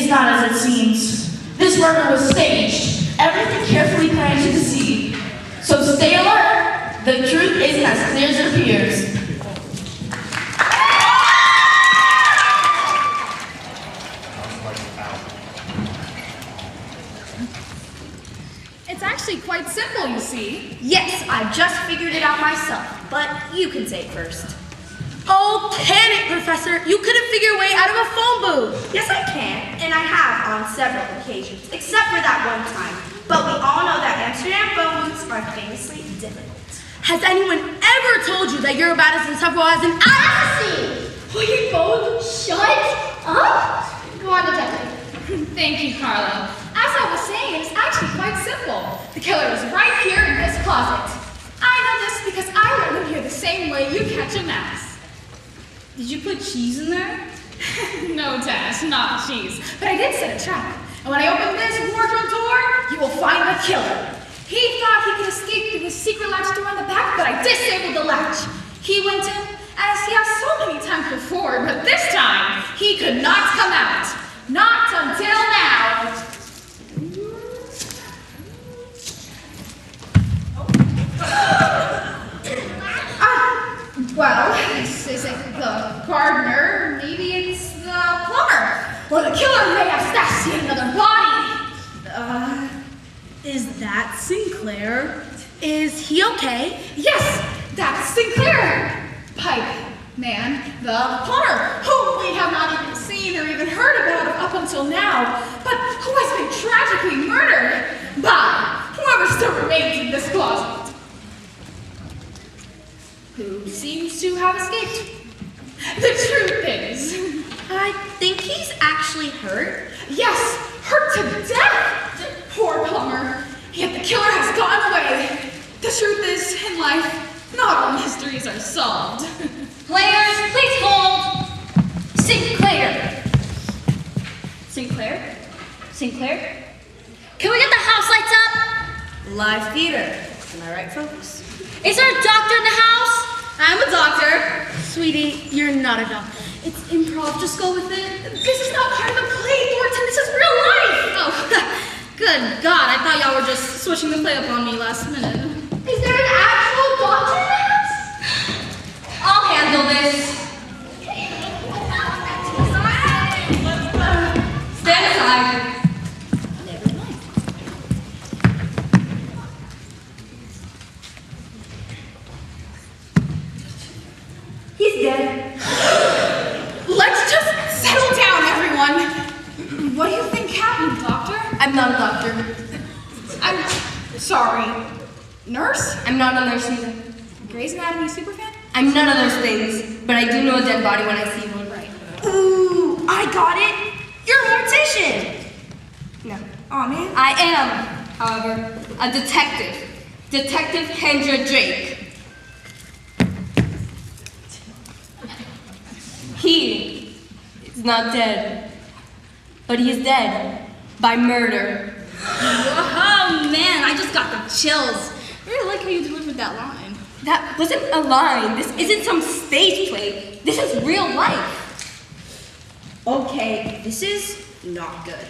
not as it seems. This murder was staged, everything carefully planned to deceive. So stay alert. The truth isn't as clear as it appears. It's actually quite simple, you see. Yes, I just figured it out myself, but you can say it first. Oh, can it, Professor? You couldn't figure your way out of a phone booth. Yes, I can, and I have on several occasions, except for that one time. But we all know that Amsterdam phone booths are famously difficult. Has anyone ever told you that you're about as insufferable as an assassin? Will you both shut up? Go on, Detective. Thank you, Carlo. As I was saying, it's actually quite simple. The killer is right here in this closet. I know this because I learned him here the same way you catch a mouse. Did you put cheese in there? No, Dash, not cheese. But I did set a trap. And when I open this wardrobe door, you will find the killer. He thought he could escape through the secret latch door in the back, but I disabled the latch. He went in, as he has so many times before, but this time, he could not come out. Not until now. Well, this isn't the gardener. Maybe it's the plumber. Or the killer may have stashed in another body. Is that Sinclair? Is he okay? Yes, that's Sinclair. Pipe Man, the plumber, whom we have not even seen or even heard about up until now, but who has been tragically murdered by whoever still remains in this closet. Who seems to have escaped. The truth is, I think he's actually hurt. yes, hurt to death. Poor plumber. Yet the killer has gone away. The truth is, in life, not all mysteries are solved. Players, please hold. Sinclair. Sinclair? Sinclair? Can we get the house lights up? Live theater. Am I right, folks? Is there a doctor in the house? I'm a doctor. Sweetie, you're not a doctor. It's improv, just go with it. This is not part of the play, Thornton. This is real life. Oh, good God, I thought y'all were just switching the play up on me last minute. Is there an actual doctor in the house? I'll handle this. Stand aside. He's dead. Let's just settle down, everyone. What do you think happened, Doctor? I'm not a doctor. I'm sorry. Nurse? I'm not a nurse either. Grey's Anatomy superfan? I'm none of those things, but I do know a dead body when I see one. Right. Ooh, I got it. You're a mortician. No. Aw, man. I am, however, a detective. Detective Kendra Drake. He is not dead, but he is dead by murder. Oh man, I just got the chills. I really like how you delivered that line. That wasn't a line. This isn't some stage play. This is real life. Okay, this is not good.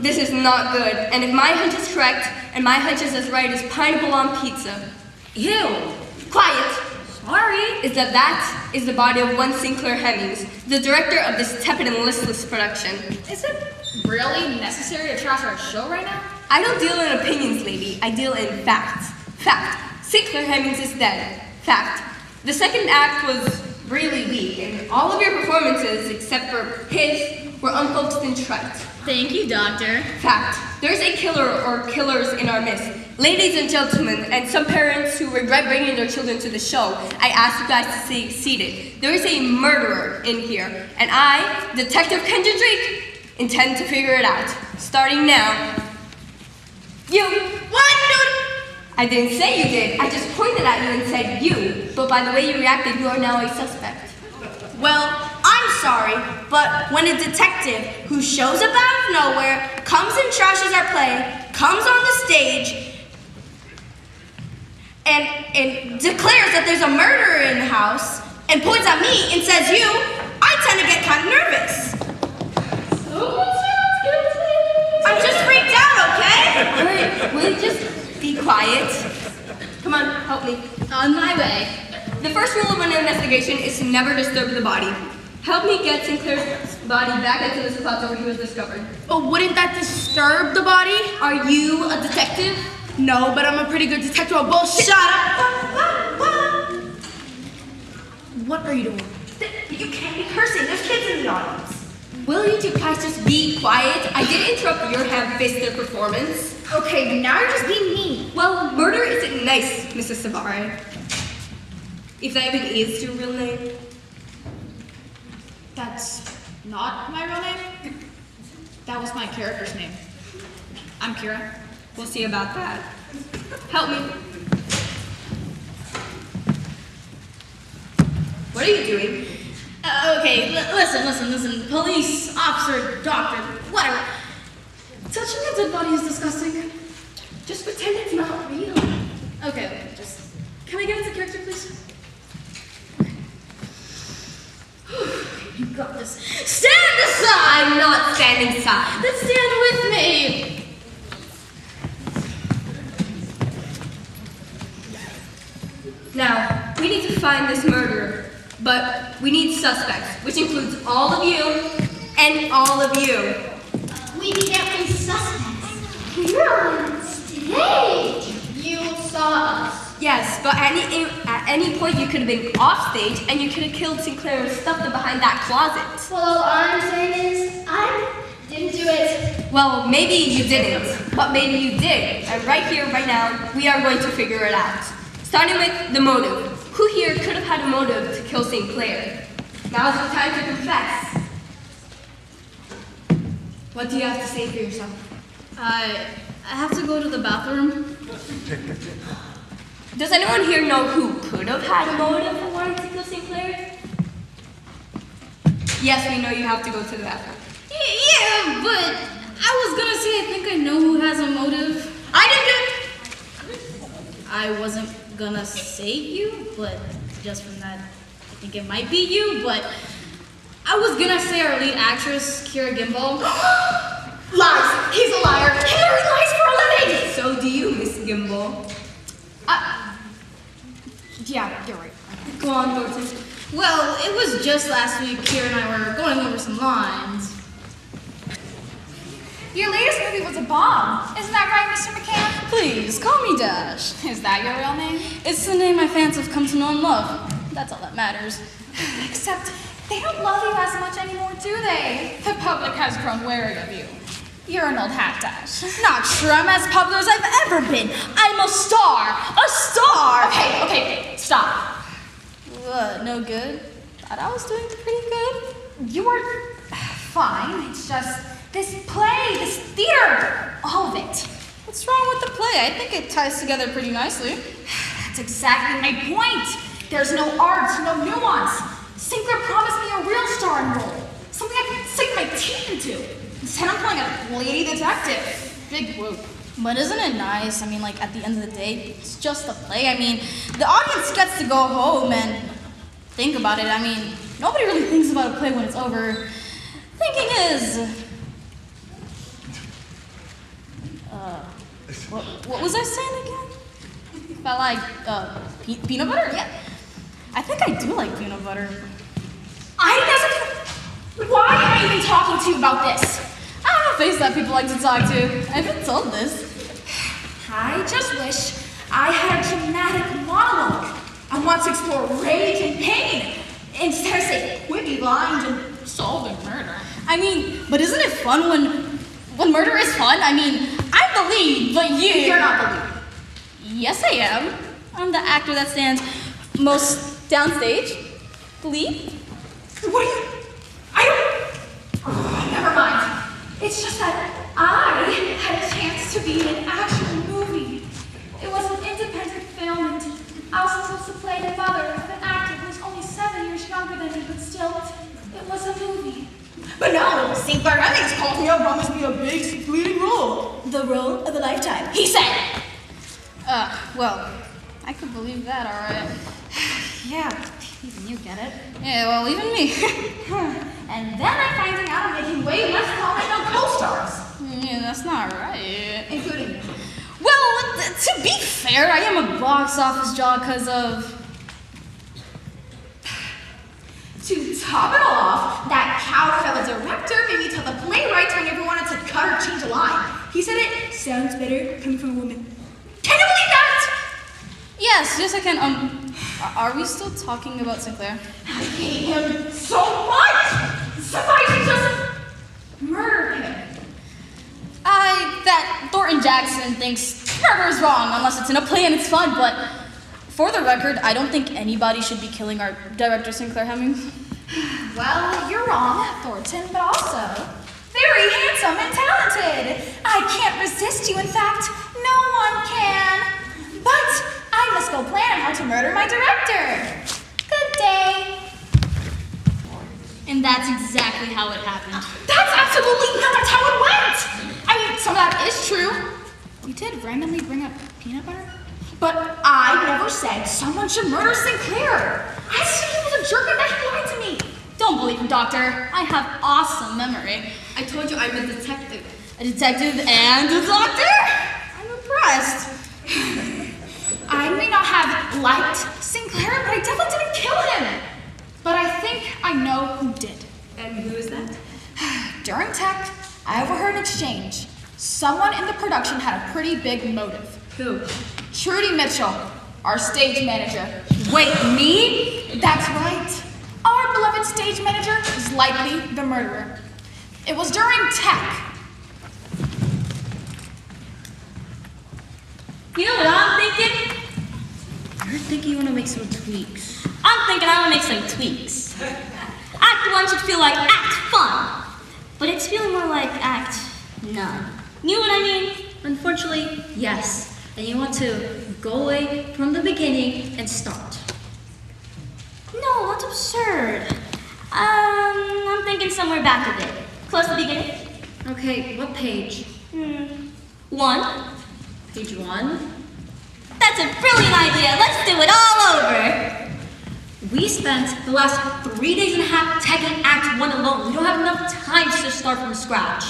This is not good. And if my hunch is correct, and my hunch is as right as pineapple on pizza. Ew. Quiet. Sorry. Is that is the body of one Sinclair Hemmings, the director of this tepid and listless production. Is it really necessary to trash our show right now? I don't deal in opinions, lady. I deal in facts. Fact. Sinclair Hemmings is dead. Fact. The second act was really weak, and all of your performances, except for his, were unfocused and trite. Thank you, Doctor. Fact. There's a killer or killers in our midst. Ladies and gentlemen, and some parents who regret bringing their children to the show, I ask you guys to stay seated. There is a murderer in here, and I, Detective Kendra Drake, intend to figure it out. Starting now. You. What? I didn't say you did. I just pointed at you and said you. But by the way you reacted, you are now a suspect. Well, I'm sorry, but when a detective who shows up out of nowhere, comes and trashes our play, comes on the stage, and declares that there's a murderer in the house, and points at me and says you, I tend to get kind of nervous. will you just be quiet? Come on, help me. On my way. The first rule of an investigation is to never disturb the body. Help me get Sinclair's body back into this closet where he was discovered. But wouldn't that disturb the body? Are you a detective? No, but I'm a pretty good detective. Oh, bullshit. Shut up. What are you doing? You can't be cursing. There's kids in the audience. Will you two guys just be quiet? I did interrupt your ham-fisted performance. Okay, now you're just being mean. Well, murder isn't nice, Mrs. Savare. If that even is your real name. That's not my real name. That was my character's name. I'm Kira. We'll see about that. Help me. What are you doing? Okay, listen. Police, officer, doctor, whatever. Touching a dead body is disgusting. Just pretend it's not real. Okay, just... Can I get into character, please? You got this. Stand aside! I'm not standing aside. Then stand with me! Now, we need to find this murderer, but we need suspects, which includes all of you and all of you. We need every suspect. You're on stage. You saw us. Yes, but at any point you could have been off stage and you could have killed Sinclair and stuffed him behind that closet. Well, all I'm saying is, I didn't do it. Well, maybe you didn't, but maybe you did. And right here, right now, we are going to figure it out. Starting with the motive. Who here could have had a motive to kill Sinclair? Now's the time to confess. What do you have to say for yourself? I have to go to the bathroom. Does anyone here know who could have had a motive for wanting to kill Sinclair? Yes, we know you have to go to the bathroom. Yeah, but I was gonna say I think I know who has a motive. I didn't do it. I wasn't gonna say you, but just from that, I think it might be you, but I was gonna say our lead actress, Kira Gimbal. Lies. He's a liar. He literally lies for a living. So do you, Miss Gimbal. Yeah, you're right. Go on, Thornton. Well, it was just last week Kira and I were going over some lines. Your latest movie was a bomb. Isn't that right, Mr. McCann? Please, call me Dash. Is that your real name? It's the name my fans have come to know and love. That's all that matters. Except they don't love you as much anymore, do they? The public has grown wary of you. You're an old hat, Dash. Not true, I'm as popular as I've ever been. I'm a star! A star! Okay, stop. What, no good? Thought I was doing pretty good. You were fine. It's just this play, this theater, all of it. What's wrong with the play? I think it ties together pretty nicely. That's exactly my point. There's no art, no nuance. Sinclair promised me a real starring role, something I could sink my teeth into. Instead, I'm playing a lady detective. Big whoop. But isn't it nice? I mean, like, at the end of the day, it's just a play. I mean, the audience gets to go home and think about it. I mean, nobody really thinks about a play when it's over. Thinking is... what was I saying again? About like, peanut butter? Yeah. I think I do like peanut butter. Why am I even talking to you about this? I have a face that people like to talk to. I've been told this. I just wish I had a dramatic monologue. I want to explore rage and pain instead of say quippy lines and solving murder. I mean, but isn't it fun when murder is fun? I mean, I'm the lead, but You're not the lead. Yes, I am. I'm the actor that stands most downstage. The lead? What are you? Never mind. It's just that I had a chance to be in an actual movie. It was an independent film, and I was supposed to play the mother of an actor who was only 7 years younger than me, but still, it was a movie. But now, Sinclair Evans calls me up, promised me a big leading role. The role of a lifetime, he said. Well, I could believe that, all right. Yeah, even you get it. Yeah, well, even me. And then I'm finding out I'm making way less than all my co-stars. Yeah, that's not right. Including you. Well, to be fair, I am a box office draw because of... To top it all off, that cowfella director made me tell the playwright I never wanted to cut or change a line. He said it sounds better coming from a woman. Can you believe that? Yes, I can. Are we still talking about Sinclair? I hate him so much! Somebody should just murder him. That Thornton Jackson thinks murder is wrong unless it's in a play and it's fun, but for the record, I don't think anybody should be killing our director, Sinclair Hemmings. Well, you're wrong, Thornton, but also very handsome and talented. I can't resist you. In fact, no one can. But I must go plan how to murder my director. Good day. And that's exactly how it happened. That's absolutely not how it went. I mean, some of that is true. You did randomly bring up peanut butter? But I never said someone should murder Sinclair. I said he was a jerk and that he lied to me. Don't believe him, Doctor. I have awesome memory. I told you I'm a detective. A detective and a doctor? I'm impressed. I may not have liked Sinclair, but I definitely didn't kill him. But I think I know who did. And who is that? During tech, I overheard an exchange. Someone in the production had a pretty big motive. Who? Trudy Mitchell, our stage manager. Wait, me? That's right. Our beloved stage manager is likely the murderer. It was during tech. You know what I'm thinking? You're thinking you want to make some tweaks. I'm thinking I want to make some tweaks. Act 1 should feel like act fun, but it's feeling more like act none. You know what I mean? Unfortunately, yes. And you want to go away from the beginning and start. No, that's absurd. I'm thinking somewhere back a bit. Close to the beginning. Okay, what page? 1. Page 1. That's a brilliant idea. Let's do it all over. We spent the last 3 days and a half taking Act 1 alone. We don't have enough time to start from scratch.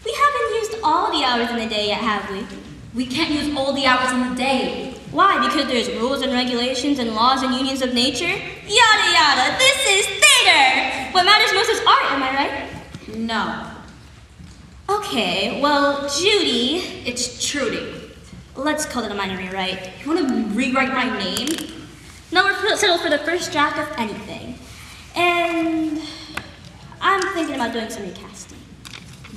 We haven't used all the hours in the day yet, have we? We can't use all the hours in the day. Why? Because there's rules and regulations and laws and unions of nature? Yada yada. This is theater. What matters most is art, am I right? No. Okay, well, Judy, It's Trudy. let's call it a minor rewrite. You want to rewrite my name? No, we're settled for the first draft of anything. And I'm thinking about doing some recasting.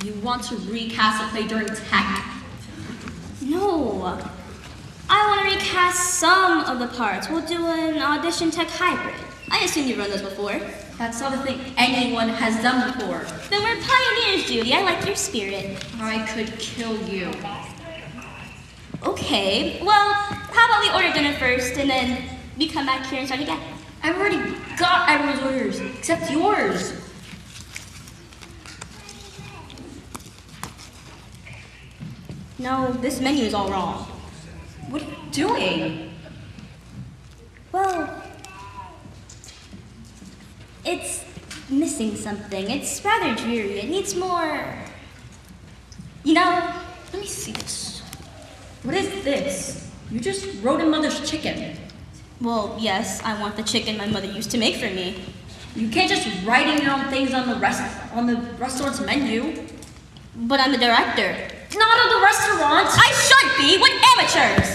You want to recast a play during tech? No, I want to recast some of the parts. We'll do an audition tech hybrid. I assume you've run those before. That's not a thing anyone has done before. Then we're pioneers, Judy. I like your spirit. I could kill you. Okay, well, how about we order dinner first and then we come back here and start again? I've already got everyone's orders, except yours. No, this menu is all wrong. What are you doing? Well, it's missing something. It's rather dreary. It needs more. You know, Let me see this. What is this? You just wrote in Mother's chicken. well, yes, I want the chicken my mother used to make for me. You can't just write in your own things on the restaurant's menu. But I'm the director. Not of the restaurant. I should be with amateurs.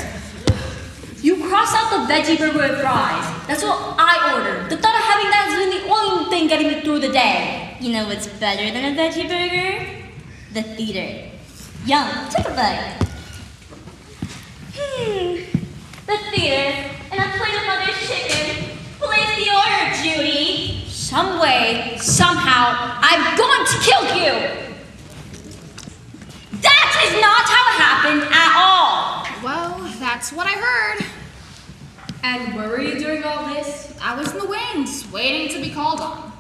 You cross out the veggie burger and fries. That's what I ordered. The thought of having that has been the only thing getting me through the day. You know what's better than a veggie burger? The theater. Yum, take a bite. The theater and a plate of Mother's chicken. Place the order, Judy. Some way, somehow, I'm going to kill you. That is not how it happened at all. Well, that's what I heard. And where were you doing all this? I was in the wings, waiting to be called on.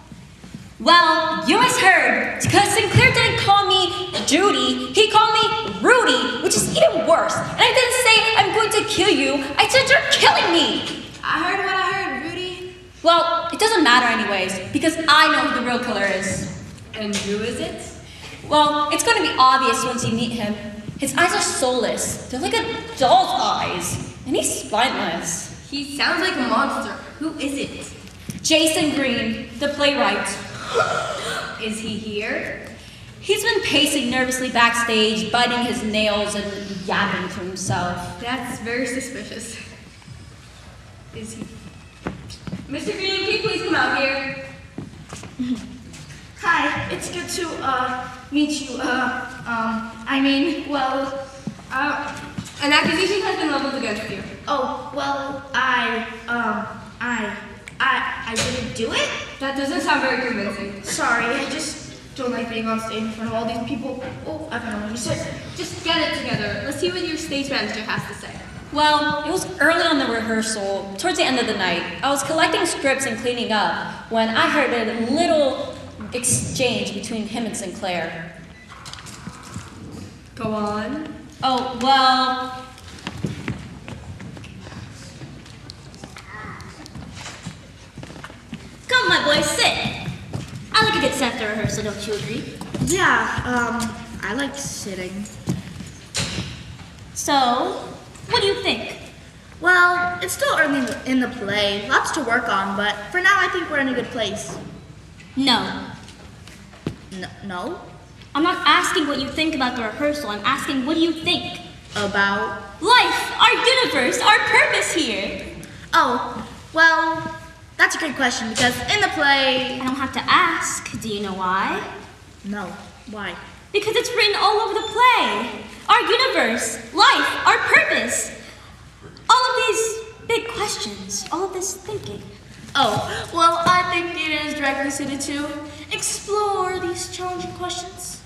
Well, you misheard. Because Sinclair didn't call me Judy, he called me Rudy, which is even worse. And I didn't say I'm going to kill you, I said you're killing me. I heard what I heard, Rudy. Well, it doesn't matter anyways, because I know who the real killer is. And who is it? Well, it's going to be obvious once you meet him. His eyes are soulless. They're like a doll's eyes. And he's spineless. He sounds like a monster. Who is it? Jason Green, the playwright. Is he here? He's been pacing nervously backstage, biting his nails and yapping to himself. That's very suspicious. Is he? Mr. Green, can you please come out here? Hi, it's good to meet you. An accusation has been leveled against you. Oh, well, I didn't do it. That doesn't sound very convincing. Sorry, I just don't like being on stage in front of all these people. Oh, I don't know what you said. Just get it together. Let's see what your stage manager has to say. Well, it was early on the rehearsal, towards the end of the night. I was collecting scripts and cleaning up when I heard a little exchange between him and Sinclair. Go on. Oh, well... Come, my boy, sit. I like a good set after rehearsal, don't you agree? Yeah, I like sitting. So, what do you think? Well, it's still early in the play. Lots to work on, but for now I think we're in a good place. No. No? I'm not asking what you think about the rehearsal. I'm asking, what do you think? About? Life, our universe, our purpose here. Oh, well, that's a good question because in the play... I don't have to ask. Do you know why? No. Why? Because it's written all over the play. Our universe, life, our purpose. All of these big questions, all of this thinking. Oh, well, I think theater is directly suited to explore these challenging questions.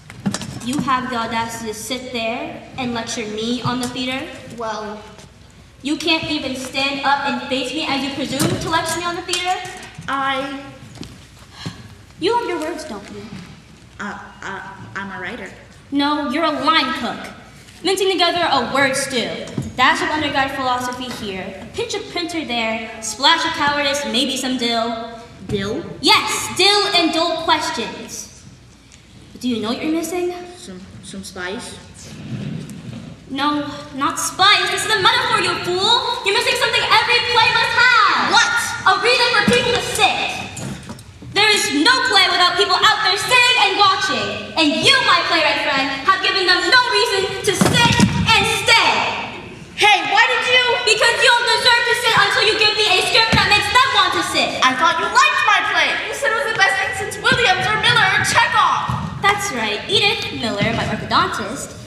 You have the audacity to sit there and lecture me on the theater? Well, You can't even stand up and face me as you presume to lecture me on the theater? You love your words, don't you? I'm a writer. No, you're a line cook. Mincing together a word stew. A dash of undergrad philosophy here, a pinch of printer there, splash of cowardice, maybe some dill. Dill? Yes, dill and dull questions. But do you know what you're missing? Some spice? No, not spice. This is a metaphor, you fool. You're missing something every play must have. What? A reason for people to sit. There is no play without people out there sitting and watching. And you, my playwright friend, have given them no reason to sit and stay. Hey, why did you? Because you don't deserve to sit until you give me a script that makes them want to sit. I thought you liked my play. You said it was the best thing since Williams or Miller or Chekhov. That's right, Edith Miller, my orthodontist.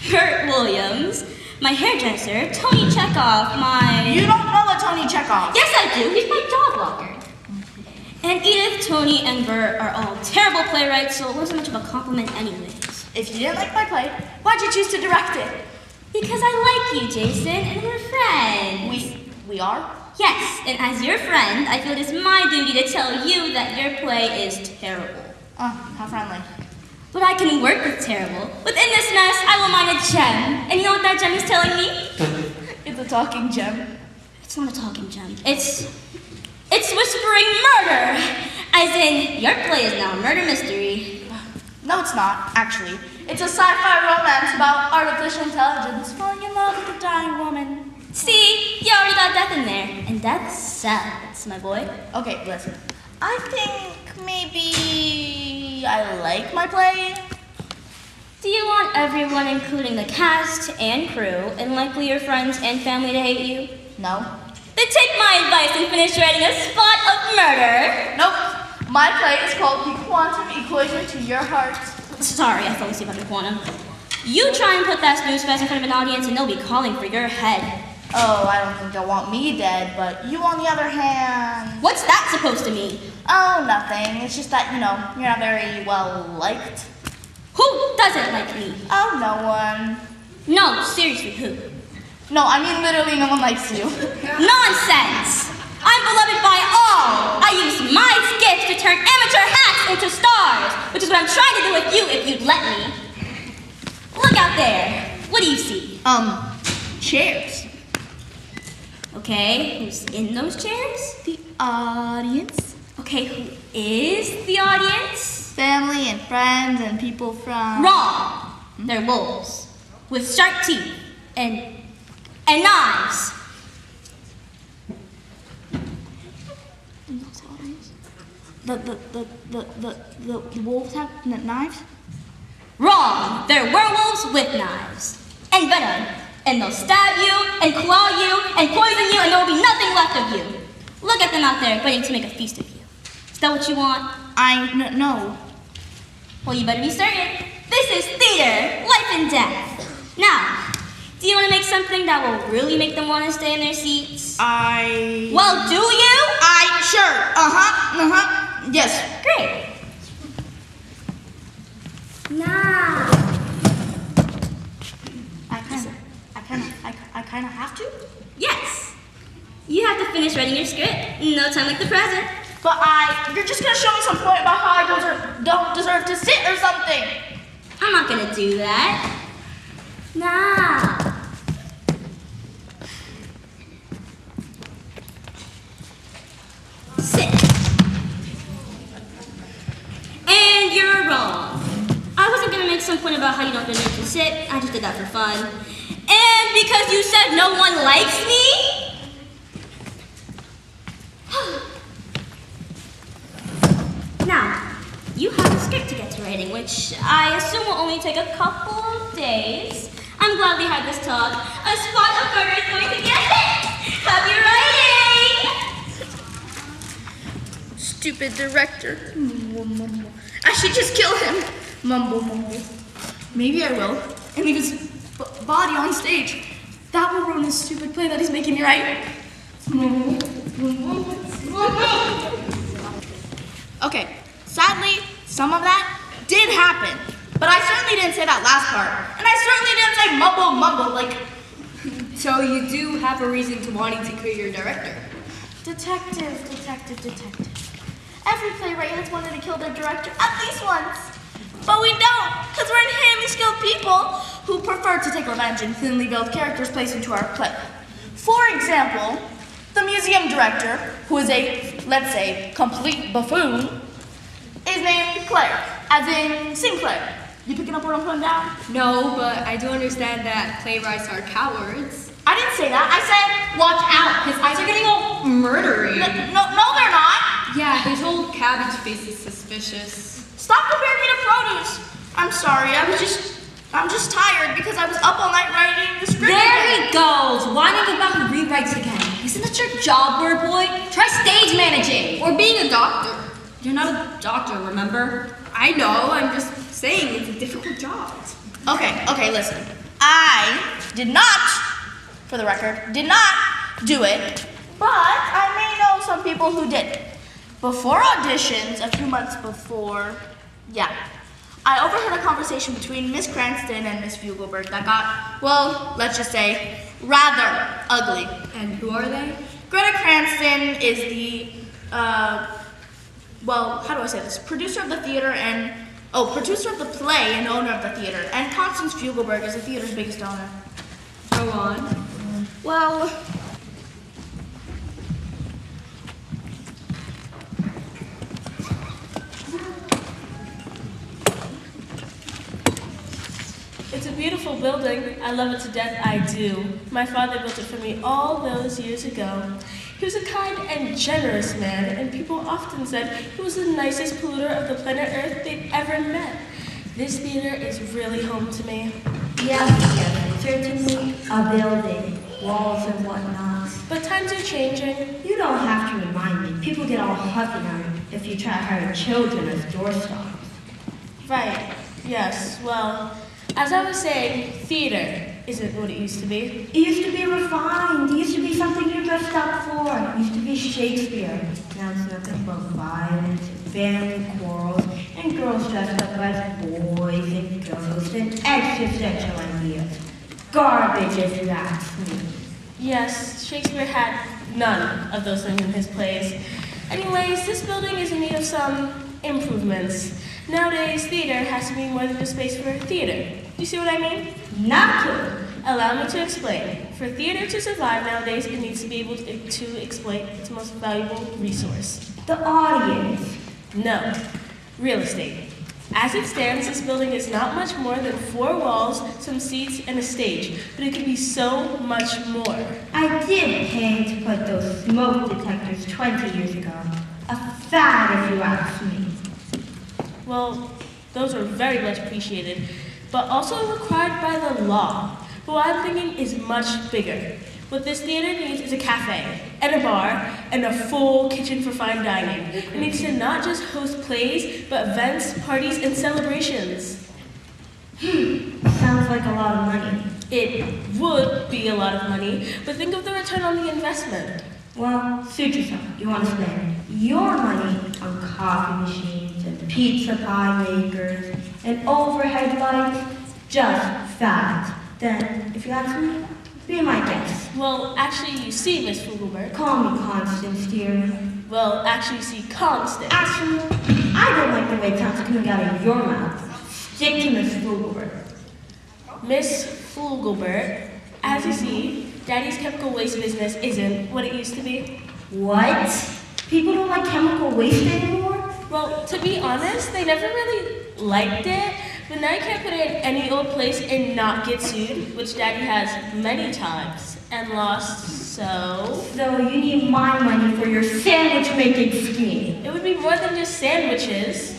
Bert Williams, my hairdresser, Tony Chekhov, my... You don't know a Tony Chekhov. Yes, I do. He's my dog walker. And Edith, Tony, and Bert are all terrible playwrights, so it wasn't much of a compliment anyways. If you didn't like my play, why'd you choose to direct it? Because I like you, Jason, and we're friends. We are? Yes, and as your friend, I feel it is my duty to tell you that your play is terrible. How friendly. But I can work with terrible. Within this mess, I will mine a gem. And you know what that gem is telling me? It's a talking gem. It's not a talking gem. It's whispering murder. As in, your play is now a murder mystery. No, it's not, actually. It's a sci-fi romance about artificial intelligence falling in love with a dying woman. See, you already got death in there. And death sells, my boy. Okay, listen. I think maybe I like my play. Do you want everyone, including the cast and crew, and likely your friends and family to hate you? No. Then take my advice and finish writing a spot of murder. Nope. My play is called The Quantum Equation to Your Heart. Sorry, I fell asleep on the quantum. You try and put that snooze fest in front of an audience and they'll be calling for your head. Oh, I don't think they'll want me dead, but you on the other hand... What's that supposed to mean? Oh, nothing. It's just that, you're not very well liked. Who doesn't like me? Oh, no one. No, seriously, who? No, I mean literally no one likes you. Nonsense! I'm beloved by all! I use my gifts to turn amateur hacks into stars, which is what I'm trying to do with you if you'd let me. Look out there. What do you see? Chairs. Okay, who's in those chairs? The audience. Okay, who is the audience? Family and friends and people from... Wrong. They're wolves with sharp teeth and knives. The wolves have knives? Wrong. They're werewolves with knives and venom, and they'll stab you and claw you and poison you, and there will be nothing left of you. Look at them out there waiting to make a feast of you. Is that what you want? No. Well, you better be certain. This is theater, life and death. Now, do you want to make something that will really make them want to stay in their seats? Well, do you? Sure. Yes. Great. Now, I kind of have to? yes. You have to finish writing your script. No time like the present. But you're just gonna show me some point about how I don't deserve to sit or something. I'm not gonna do that. Now. Sit. And you're wrong. I wasn't gonna make some point about how you don't deserve to sit. I just did that for fun. And because you said no one likes me? Now, you have a script to get to writing, which I assume will only take a couple of days. I'm glad we had this talk. A spot of burger is going to be a hit! Happy writing! Stupid director. I should just kill him. Mumble. Maybe I will. And leave his body on stage. That will ruin his stupid play that he's making me write. Okay, sadly, some of that did happen. But I certainly didn't say that last part. And I certainly didn't say mumble, like... So you do have a reason to wanting to kill your director. Detective. Every playwright has wanted to kill their director at least once. But we don't, because we're inherently skilled people who prefer to take revenge in thinly veiled characters placed into our play. For example, the museum director, who is a, let's say, complete buffoon, is named Claire, as in Sinclair. You picking up what I'm putting down? No, but I do understand that playwrights are cowards. I didn't say that. I said, watch out. His eyes are getting all Murdery. No, they're not. Yeah, his whole cabbage face is suspicious. Stop comparing me to produce. I'm sorry. I'm just tired because I was up all night writing the script. There he goes, whining about rewrites again. Isn't that your job, word boy? Try stage managing. Or being a doctor. You're not a doctor, remember? I know, I'm just saying it's a difficult job. Okay, listen. I did not, for the record, did not do it, but I may know some people who did. Before auditions, a few months before, I overheard a conversation between Miss Cranston and Miss Fugelberg that got, well, let's just say, rather ugly. And who are they? Greta Cranston is the, well, how do I say this? Producer of the theater and, producer of the play and owner of the theater. And Constance Fugelberg is the theater's biggest owner. Go on. Well, it's a beautiful building. I love it to death, I do. My father built it for me all those years ago. He was a kind and generous man, and people often said he was the nicest polluter of the planet Earth they'd ever met. This theater is really home to me. Yes, certainly a building, walls and whatnot. But times are changing. You don't have to remind me. People get all huffy on you if you try to hire children as doorstops. Right, yes, well, as I was saying, theater isn't what it used to be. It used to be refined. It used to be something you dressed up for. It used to be Shakespeare. Now it's nothing but violence, family quarrels, and girls dressed up as boys and ghosts and existential ideas. Garbage is that. Yes, Shakespeare had none of those things in his plays. Anyways, this building is in need of some improvements. Nowadays, theater has to be more than just space for theater. Do you see what I mean? Not to. Allow me to explain. For theater to survive nowadays, it needs to be able to exploit its most valuable resource. The audience. No. Real estate. As it stands, this building is not much more than 4 walls, some seats, and a stage, but it could be so much more. I did pay to put those smoke detectors 20 years ago. A fad, if you ask me. Well, those are very much appreciated, but also required by the law. But what I'm thinking is much bigger. What this theater needs is a cafe, and a bar, and a full kitchen for fine dining. It needs to not just host plays, but events, parties, and celebrations. Sounds like a lot of money. It would be a lot of money, but think of the return on the investment. Well, suit yourself. You want to spend your money on coffee machines and pizza pie makers and overhead lights? Just fads. Then, if you ask me, be my guest. Well, actually, you see, Miss Fugelberg. Call me Constance, dear. Well, actually, you see, Constance. Actually, I don't like the way it sounds coming out of your mouth. Stick to Miss Fugelberg. Miss Fugelberg, as you see, Daddy's chemical waste business isn't what it used to be. What? People don't like chemical waste anymore? Well, to be honest, they never really liked it, but now you can't put it in any old place and not get sued, which Daddy has many times and lost, so... So you need my money for your sandwich-making scheme. It would be more than just sandwiches.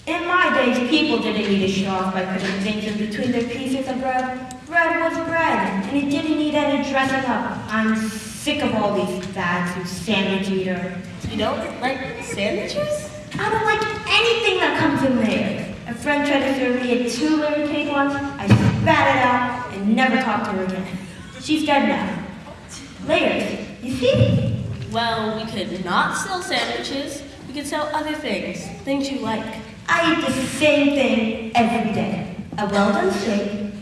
In my days, people didn't need to show off by putting things in between their pieces of bread. Bread was bread, and it didn't need any dressing up. I'm sick of all these fads, you sandwich eater. You don't like sandwiches? I don't like anything that comes in layers. A friend tried to serve me a 2-layer cake once. I spat it out and never talked to her again. She's dead now. Layers, you see? Well, we could not sell sandwiches. We could sell other things you like. I eat the same thing every day. A well-done steak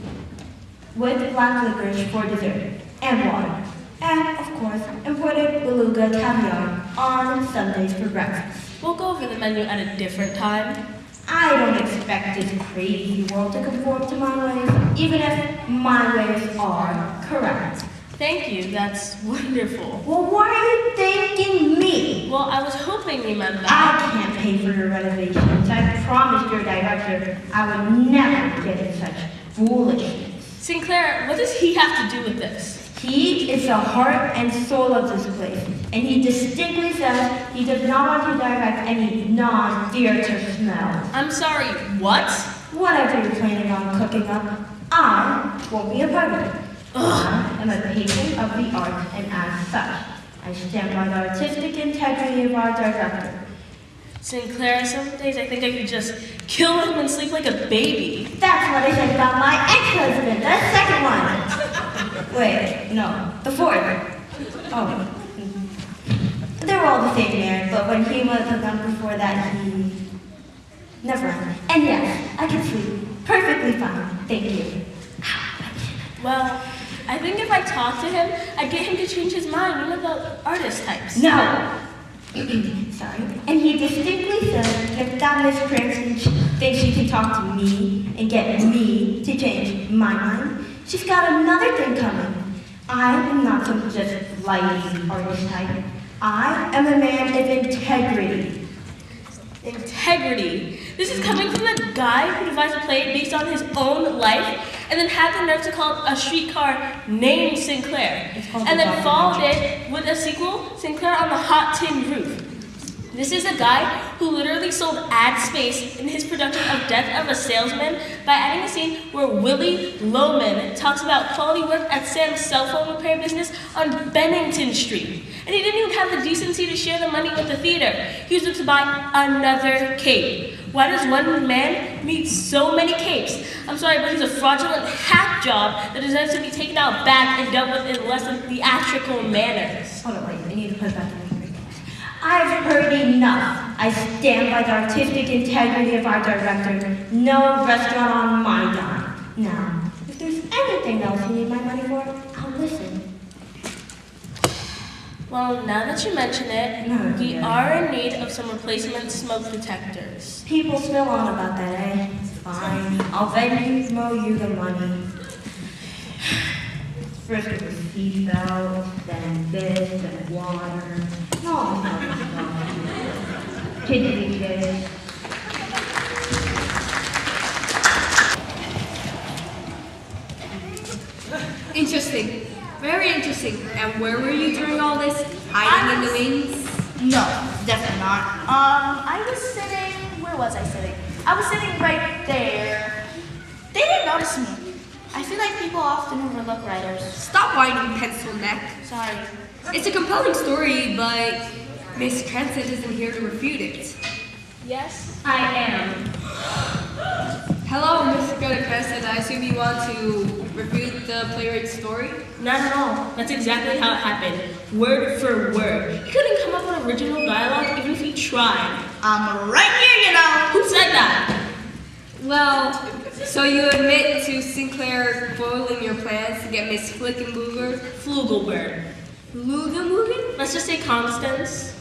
with black licorice for dessert and water. And, of course, imported beluga caviar on Sundays for breakfast. We'll go over the menu at a different time. I don't expect this crazy world to conform to my ways, even if my ways are correct. Thank you, that's wonderful. Well, why are you thanking me? Well, I was hoping you meant that. I can't pay for your renovations. I promised your director I would never get in such foolishness. Sinclair, what does he have to do with this? He is the heart and soul of this place, and he distinctly says he does not want to direct any non-theater smell. I'm sorry, what? Whatever you're planning on cooking up, I won't be a part of it. I am a patron of the arts, and as such, I stand by the artistic integrity of our director. Sinclair, some days I think I could just kill him and sleep like a baby. That's what I said about my ex-husband, the second one. Wait, no, the fourth. Oh. They were all the same man, but when he was the one before that, he... Never mind. And yes, I can sleep perfectly fine, thank you. Well, I think if I talked to him, I'd get him to change his mind, you know, the artist types. No! Sorry. And he distinctly said if that Miss Cranston thinks she can talk to me and get me to change my mind, she's got another thing coming. I am not some just lighting artist type. I am a man of integrity. Integrity. This is coming from the guy who devised a play based on his own life and then had the nerve to call it A Streetcar Named Sinclair. And then followed it with a sequel, Sinclair on the Hot Tin Roof. This is a guy who literally sold ad space in his production of Death of a Salesman by adding a scene where Willie Loman talks about quality work at Sam's cell phone repair business on Bennington Street. And he didn't even have the decency to share the money with the theater. He was able to buy another cape. Why does one man need so many capes? I'm sorry, but he's a fraudulent hack job that deserves to be taken out back and dealt with in less than theatrical manners. Hold on, wait, I need to put back in. I've heard enough. I stand by the artistic integrity of our director. No restaurant on my dime. Now, if there's anything else you need my money for, I'll listen. Well, now that you mention it, we are in need of some replacement smoke detectors. People still on about that, eh? Fine. I'll Venmo you the money. First it was seatbelt, then this, then water. No. kids these days. Interesting. Very interesting. And where were you during all this? Hiding in the wings? No, definitely not. I was sitting, where was I sitting? I was sitting right there. They didn't notice me. I feel like people often overlook writers. Stop whining, pencil neck. Sorry. It's a compelling story, but Miss Cranston isn't here to refute it. Yes? I am. Hello, Miss Cranston. I assume you want to refute the playwright's story? Not at all. That's exactly how it happened. Word for word. He couldn't come up with original dialogue even if he tried. I'm right here, you know. Who said that? Well, so you admit to Sinclair foiling your plans to get Miss Flickenbooger? Flugelberg. Flugelbooger? Let's just say Constance.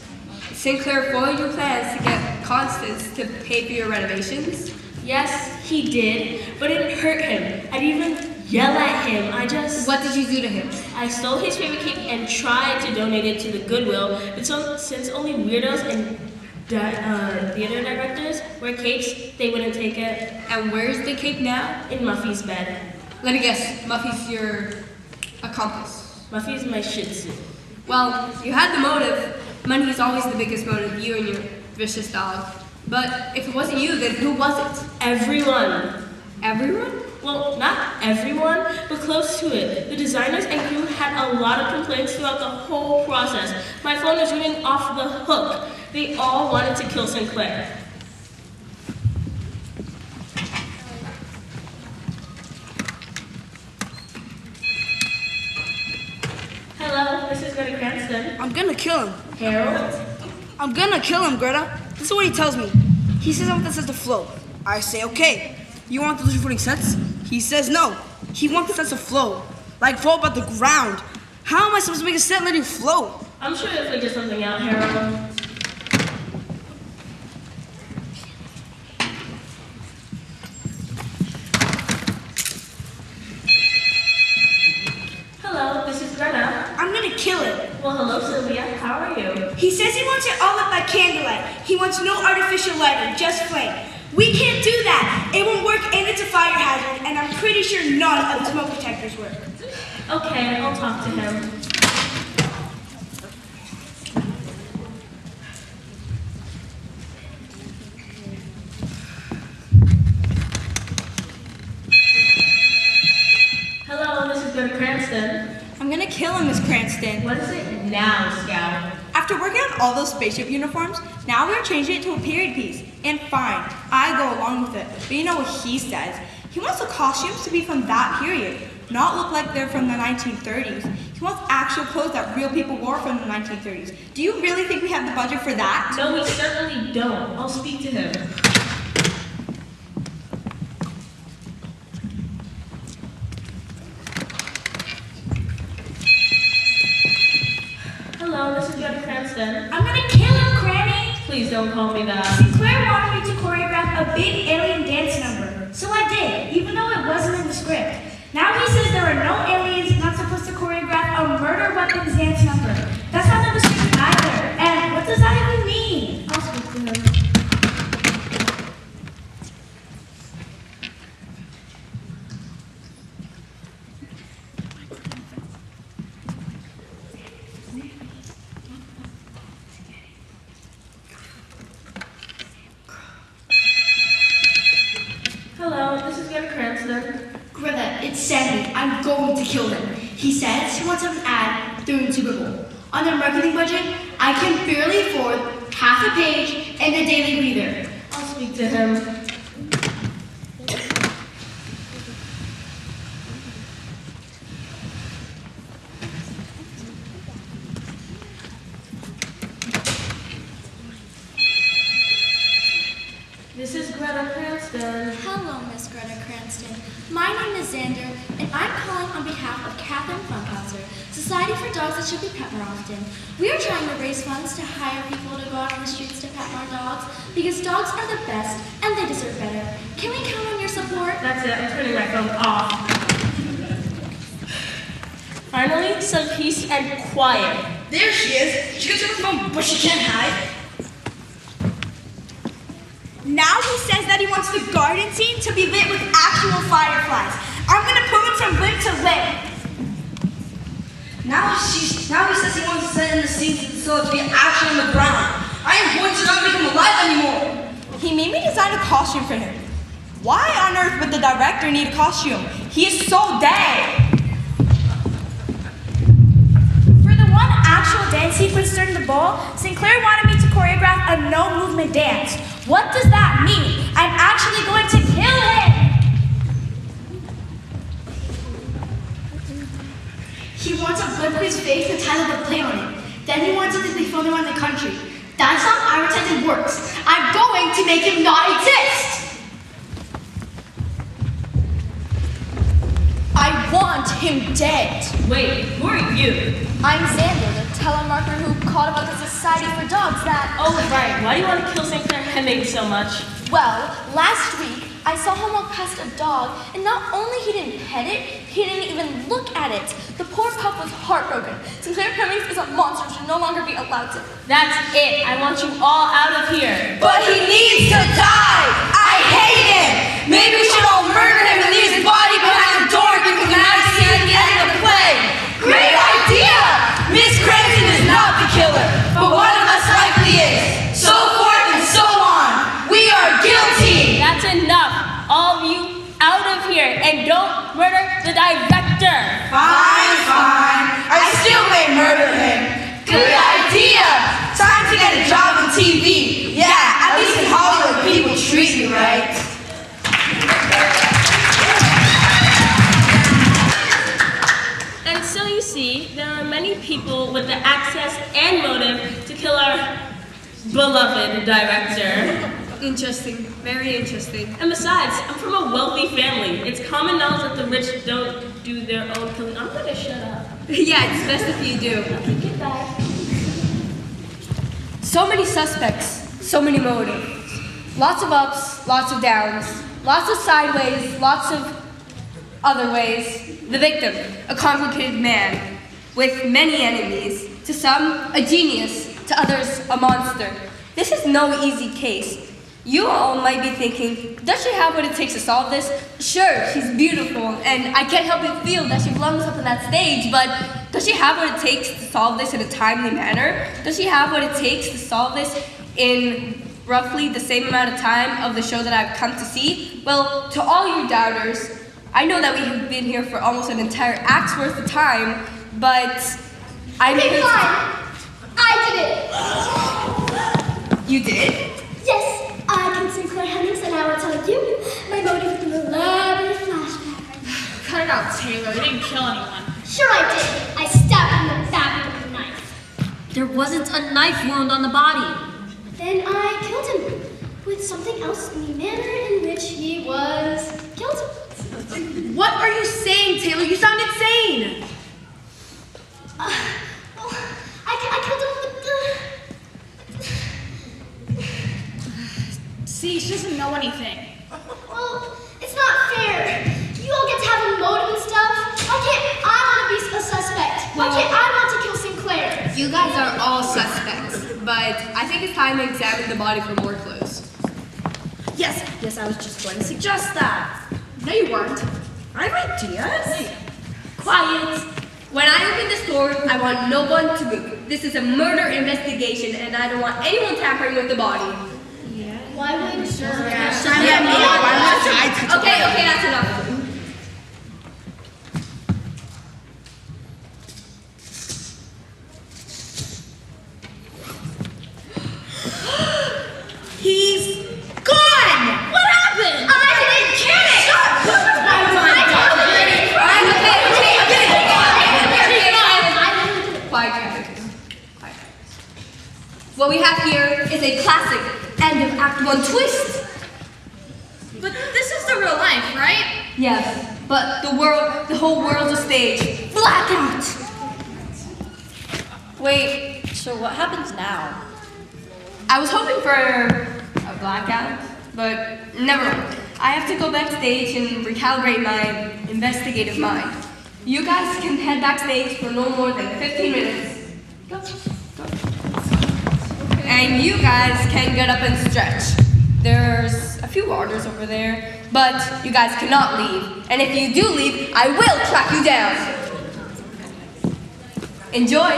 Sinclair foiled your plans to get Constance to pay for your renovations? Yes, he did, but it didn't hurt him. I didn't even yell at him. What did you do to him? I stole his favorite cape and tried to donate it to the Goodwill, but since only weirdos and theater directors wear capes, they wouldn't take it. And where's the cape now? In Muffy's bed. Let me guess, Muffy's your accomplice. Muffy's my shih tzu. Well, you had the motive. Money is always the biggest motive, you and your vicious dog. But if it wasn't you, then who was it? Everyone. Everyone? Well, not everyone, but close to it. The designers and crew had a lot of complaints throughout the whole process. My phone was ringing off the hook. They all wanted to kill Sinclair. Hello, this is Greta Cranston. I'm gonna kill him. Harold? I'm gonna kill him, Greta. This is what he tells me. He says I want the sets to flow. I say, okay. You want the shooting sets? He says no. He wants the sets to flow. Like fall about the ground. How am I supposed to make a set letting float? I'm sure you'll figure something out, Harold. Hello, this is Greta. I'm gonna kill it. Well, hello, Sylvia. How are you? He says he wants it all lit by candlelight. He wants no artificial lighting, just flame. We can't do that. It won't work and it's a fire hazard, and I'm pretty sure none of the smoke detectors work. Okay, I'll talk to him. Hello, this is Greta Cranston. I'm gonna kill him, Miss Cranston. What is it now, Scout? After working on all those spaceship uniforms, now we're changing it to a period piece. And fine, I go along with it. But you know what he says? He wants the costumes to be from that period, not look like they're from the 1930s. He wants actual clothes that real people wore from the 1930s. Do you really think we have the budget for that? No, we certainly don't. I'll speak to him. Hello, this is Greta Cranston. I'm gonna kill him, Cranny. Please don't call me that. Sinclair wanted me to choreograph a big alien dance number, so I did, even though it wasn't in the script. Now he says there are no aliens not supposed to choreograph a murder weapons dance number. That's not in the script either. And what does that even mean? I'll speak to him. Hello, this is Greta Cranston. Greta, it's Sandy. I'm going to kill him. He says he wants an ad during Super Bowl. On their marketing budget, I can barely afford half a page and a daily breather. I'll speak to him. This is Greta Cranston. Hello, Miss Greta Cranston. My name is Xander, and I'm calling on behalf of Catherine Funkhauser, Society for Dogs That Should Be Pet More Often. We are trying to raise funds to hire people to go out on the streets to pet more dogs, because dogs are the best, and they deserve better. Can we count on your support? That's it, I'm turning my phone off. Finally, some peace and quiet. There she is. She gets her phone, but she can't hide. Now he says that he wants the garden scene to be lit with actual fireflies. I'm gonna put him some lit to lit. Now he says he wants to set in the scene so to be action on the ground. I am going to not make him alive anymore. He made me design a costume for him. Why on earth would the director need a costume? He is so dead. For the one actual dance sequence during the ball, Sinclair wanted me to choreograph a no-movement dance. What does that mean? I'm actually going to kill him! He wants a blip of his face and title of the play on it. Then he wants it to be filmed around the country. That's how advertising works. I'm going to make him not exist! I want him dead. Wait, who are you? I'm Xander, the telemarketer who called about the Society for Dogs that... Oh, right. Why do you want to kill Sinclair Hemming so much? Well, last week, I saw him walk past a dog, and not only he didn't pet it, he didn't even look at it. The poor pup was heartbroken. Sinclair Hemmings is a monster and should no longer be allowed to. That's it. I want you all out of here. But he needs to die! I hate him! Maybe we should all murder him and leave his body behind the door and give him an accident at the end of the play! Great idea! Miss Cranston is not the killer, but one of us likely is. So forth and so on. We are guilty! That's enough. All of you out of here and don't murder the director. Fine, fine. I still may murder him. Good idea! Time to get a job on TV. Yeah, at least in Hollywood people treat you right. And so you see, there are many people with the access and motive to kill our beloved director. Interesting. Very interesting. And besides, I'm from a wealthy family. It's common knowledge that the rich don't do their own killing. I'm gonna shut up. Yeah, it's best if you do. Okay, goodbye. So many suspects, so many motives. Lots of ups, lots of downs, lots of sideways, lots of other ways. The victim, a complicated man with many enemies. To some, a genius. To others, a monster. This is no easy case. You all might be thinking, does she have what it takes to solve this? Sure, she's beautiful, and I can't help but feel that she belongs up on that stage, but does she have what it takes to solve this in a timely manner? Does she have what it takes to solve this in roughly the same amount of time of the show that I've come to see? Well, to all you doubters, I know that we have been here for almost an entire act's worth of time, but I'm Okay, Oh fine. I did it. You did? Yes, I can Sinclair Hemmings, and I will tell you my motive in the elaborate flashback. Cut it out, Taylor. You didn't kill anyone. Sure I did. I stabbed him in the back with a knife. There wasn't a knife wound on the body. Then I killed him with something else in the manner in which he was killed. What are you saying, Taylor? You sound insane! Well, I killed him with See, she doesn't know anything. Well, it's not fair. You all get to have a motive and stuff. Why can't I want to be a suspect? Why can't I want to kill Sinclair? You guys are all suspects, but I think it's time to examine the body for more clues. Yes, I was just going to suggest that. No, you weren't. I have ideas. Quiet! When I open this door, I want no one to move. This is a murder investigation, and I don't want anyone tampering with the body. Why would you? Okay, that's enough. He's gone! What happened? I didn't kill it! Quiet. What we have here is a classic end of Act 1 twist. But this is the real life, right? Yes, but the whole world's a stage. Blackout! Wait, so what happens now? I was hoping for a blackout, but never mind. I have to go backstage and recalibrate my investigative mind. You guys can head backstage for no more than 15 minutes. Go. And you guys can get up and stretch. There's a few orders over there, but you guys cannot leave. And if you do leave, I will track you down. Enjoy.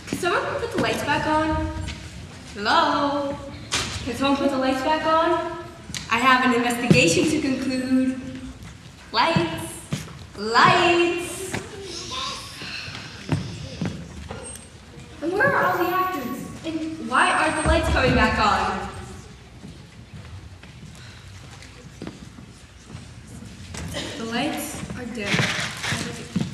Can someone put the lights back on? Hello? Can someone put the lights back on? I have an investigation to conclude. Lights. Lights. And where are all the actors? And why aren't the lights coming back on? The lights are dim.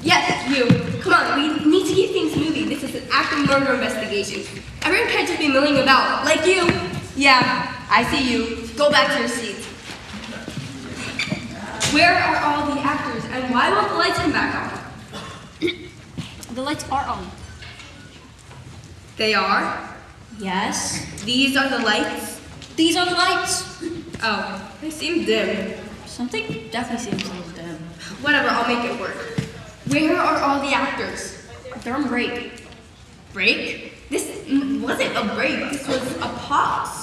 Yes, you. Come on, we need to keep things moving. This is an active murder investigation. Everyone can't just be milling about, like you. Yeah, I see you. Go back to your seats. Where are all the actors, and why won't the lights come back on? The lights are on. They are? Yes. These are the lights? These are the lights. Oh, they seem dim. Something definitely seems a little dim. Whatever, I'll make it work. Where are all the actors? They're on break. Break? This wasn't a break, this was a pause.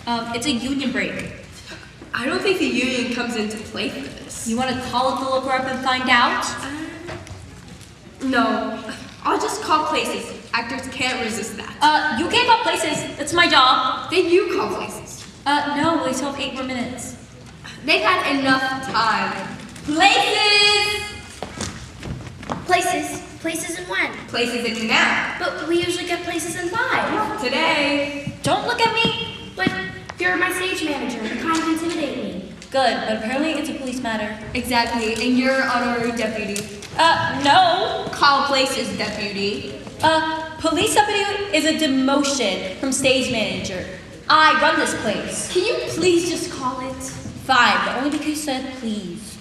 It's a union break. I don't think the union comes into play for this. You want to call up the local rep and find out? No, I'll just call places. Actors can't resist that. You can't call places. That's my job. Then you call places. No, we still have 8 more minutes. They've had enough time. Places! Places and when? Places in now. But we usually get places in 5. Today. Don't look at me. But you're my stage manager. You kind of intimidate me. Good, but apparently it's a police matter. Exactly, and you're honorary deputy. No. Call places, deputy. Police deputy is a demotion from stage manager. I run this place. Can you please just call it? Fine, but only because you said please.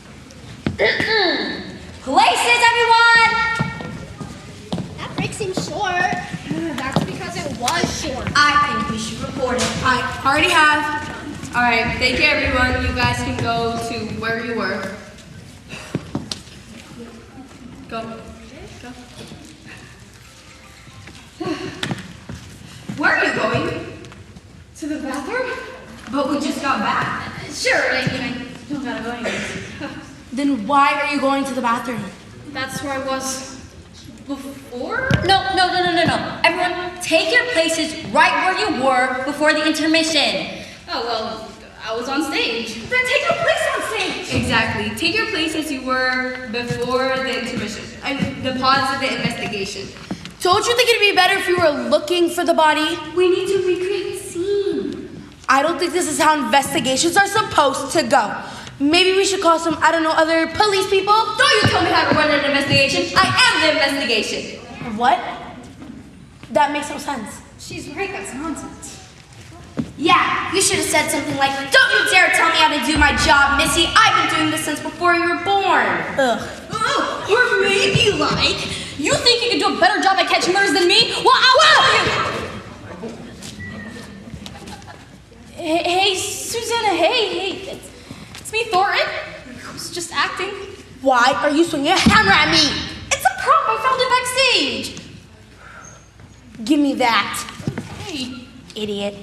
Places, everyone! That break seems short. That's because it was short. I think we should report it. I already have. All right, thank you, everyone. You guys can go to where you were. Go. Go. Where are you going? To the bathroom? But we just got back. Sure, I don't gotta go anyways. Then why are you going to the bathroom? That's where I was before? No. Everyone, take your places right where you were before the intermission. Oh, well, I was on stage. Then take your place on stage. Exactly. Take your place as you were before the intermission. The pause of the investigation. Don't you think it'd be better if you were looking for the body? We need to recreate the scene. I don't think this is how investigations are supposed to go. Maybe we should call some, other police people? Don't you tell me how to run an investigation. I am the investigation. What? That makes no sense. She's right, that's nonsense. Yeah, you should have said something like, "Don't you dare tell me how to do my job, Missy. I've been doing this since before you were born." Ugh. Or maybe like, you think you can do a better job at catching murders than me? Well, I'll tell you! Hey, Susanna, hey, it's me, Thornton. I was just acting. Why are you swinging a hammer at me? It's a prop, I found it backstage. Give me that. Hey. Idiot.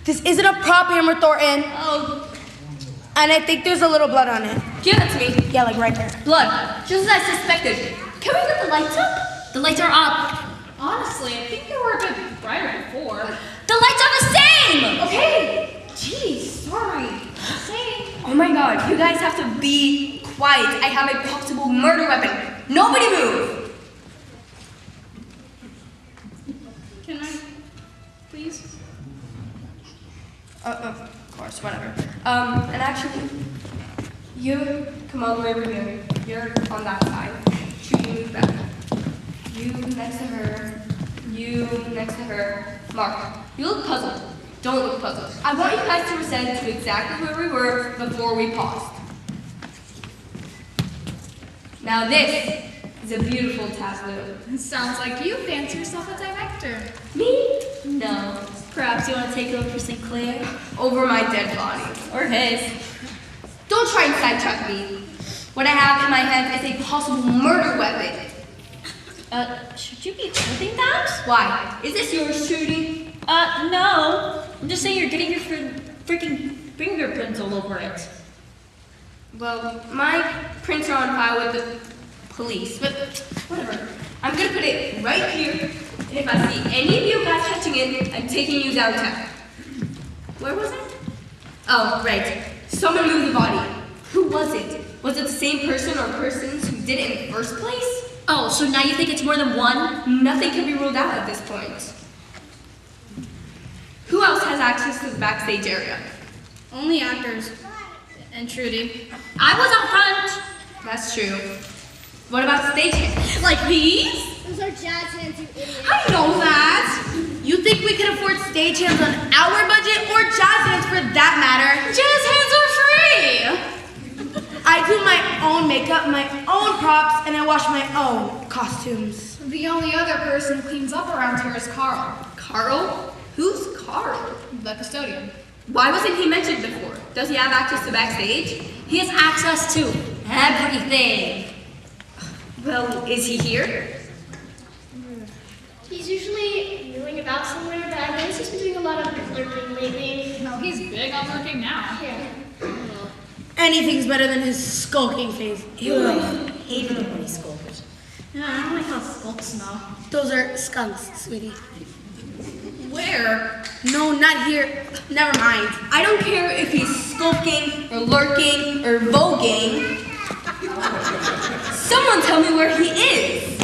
This isn't a prop hammer, Thornton. Oh, And I think there's a little blood on it. Give it to me. Yeah, like right there. Blood. Just as I suspected. Can we get the lights up? the lights are up. Honestly, I think they were a bit brighter before. The lights are the same! Okay. Jeez, sorry. Same. Oh my god, you guys have to be quiet. I have a possible murder weapon. Nobody move! Can I, please? Of course, whatever. And actually, you come all the way over here. You're on that side. You move back. You next to her. You next to her. Mark, you look puzzled. Don't look puzzled. I want you guys to ascend to exactly where we were before we paused. Now this is a beautiful tableau. Sounds like you fancy yourself a director. Me? No. Perhaps you want to take over for Sinclair? Over my dead body. Or his? Don't try and sidetrack me. What I have in my hand is a possible murder weapon. Should you be holding that? Why? Is this yours, Trudy? No. I'm just saying you're getting your freaking fingerprints all over it. Well, my prints are on file with the police, but whatever. I'm gonna put it right here, and if I see any of you guys touching it, I'm taking you downtown. Where was it? Oh, right. Someone moved the body. Who was it? Was it the same person or persons who did it in the first place? Oh, so now you think it's more than one? Nothing can be ruled out at this point. Who else has access to the backstage area? Only actors. And Trudy. I was up front. That's true. What about stagehands? Like these? Those are jazz hands, you idiot. I know that. You think we can afford stagehands on our budget or jazz hands for that matter? Jazz hands are free. I do my own makeup, my own props, and I wash my own costumes. The only other person who cleans up around here is Carl, Carl? Who's Carl? the custodian. Why wasn't he mentioned before? Does he have access to backstage? He has access to everything. Well, is he here? He's usually milling about somewhere, but I noticed he's been doing a lot of lurking lately. No, he's big on lurking now. Yeah. Anything's better than his skulking phase. Ew, I hated it when he skulked. Yeah, I don't like how skulks smell. Those are skunks, sweetie. Where? No, not here. Never mind. I don't care if he's skulking or lurking or voguing. Someone tell me where he is.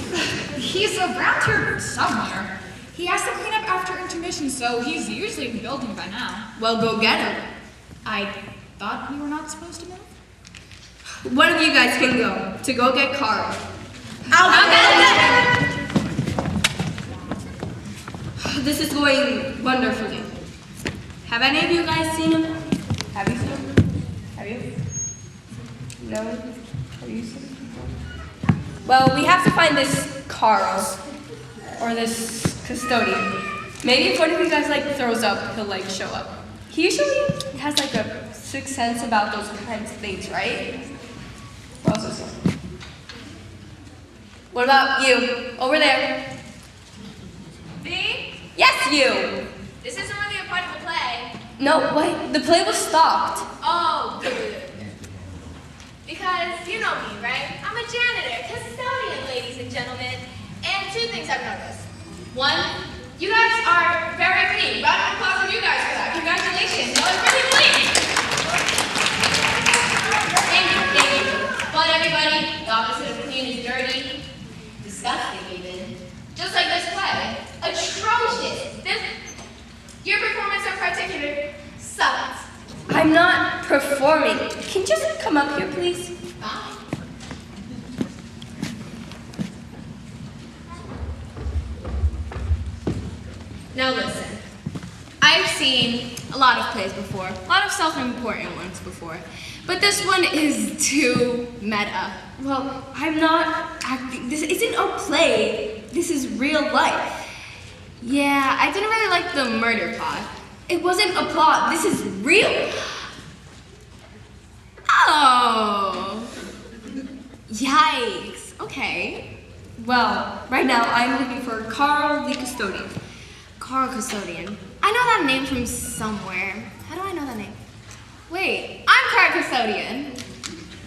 He's around here somewhere. He has to clean up after intermission, so he's usually in the building by now. Well, go get him. I thought we were not supposed to move. One of you guys can go to go get Carl. I'll get it. This is going wonderfully. Have any of you guys seen him? Have you seen him? Have you? No? Have you seen him? Well, we have to find this Carl, or this custodian. Maybe if one of you guys throws up, he'll show up. He usually has a sixth sense about those kinds of things, right? What else is there? What about you? Over there. Me? Yes, you! This isn't really a part of the play. No, wait, the play was stopped. Oh, good. Because you know me, right? I'm a janitor, custodian, ladies and gentlemen. And two things I've noticed. One, you guys are very clean. Round of applause for you guys for that. Congratulations. That was really clean. Thank you. But everybody, the opposite of clean is dirty. Disgusting, even. Just like this play. Atrocious. Your performance in particular sucks. I'm not performing. Can you just come up here, please? Bye. Now listen. I've seen a lot of plays before, a lot of self-important ones before, but this one is too meta. Well, I'm not acting. This isn't a play. This is real life. Yeah, I didn't really like the murder plot. It wasn't a plot. This is real. Oh. Yikes. Okay. Well, right now I'm looking for Carl the custodian. Carl Custodian. I know that name from somewhere. How do I know that name? Wait, I'm Carl Custodian.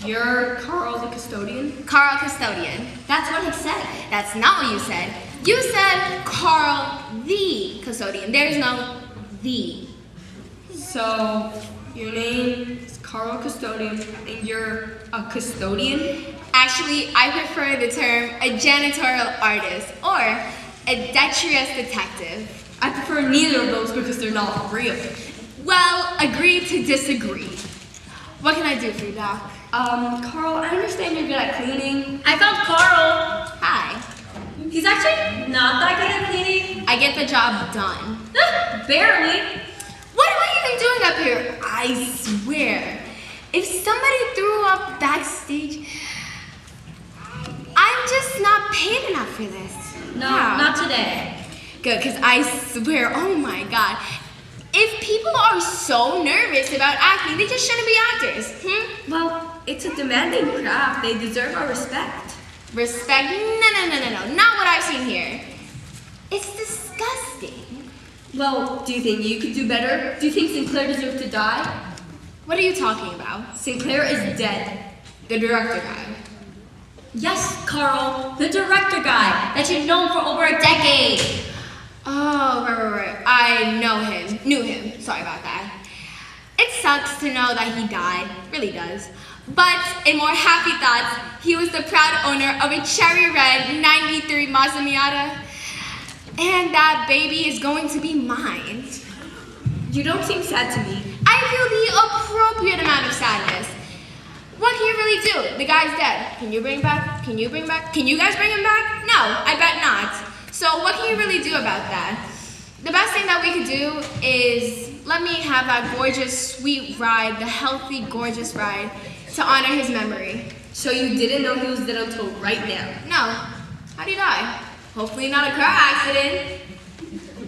You're Carl the custodian? Carl Custodian. That's what I said. That's not what you said. You said Carl the Custodian. There's no the. So, your name is Carl Custodian, and you're a custodian? Actually, I prefer the term a janitorial artist or a dexterous detective. I prefer neither of those because they're not real. Well, agree to disagree. What can I do for you, Doc? Carl, I understand you're good at cleaning. I found Carl. Hi. He's actually not that good at cleaning. I get the job done. Barely. What am I even doing up here? I swear, if somebody threw up backstage, I'm just not paid enough for this. No, Wow. not today. Good, because I swear, oh my God, if people are so nervous about acting, they just shouldn't be actors. Well, it's a demanding craft. They deserve our respect. Respect? No. Not what I've seen here. It's disgusting. Well, do you think you could do better? Do you think Sinclair deserves to die? What are you talking about? Sinclair is dead. The director guy. Yes, Carl, the director guy that you've known for over a decade. Oh, right. I knew him. Sorry about that. It sucks to know that he died, really does. But in more happy thoughts, he was the proud owner of a cherry red 93 Mazda Miata. And that baby is going to be mine. You don't seem sad to me. I feel the appropriate amount of sadness. What can you really do? The guy's dead. Can you bring him back? Can you guys bring him back? No, I bet not. So what can you really do about that? The best thing that we could do is let me have that gorgeous, sweet ride, the healthy, gorgeous ride, to honor his memory. So you didn't know he was dead until right now? No. How'd he die? Hopefully not a car accident.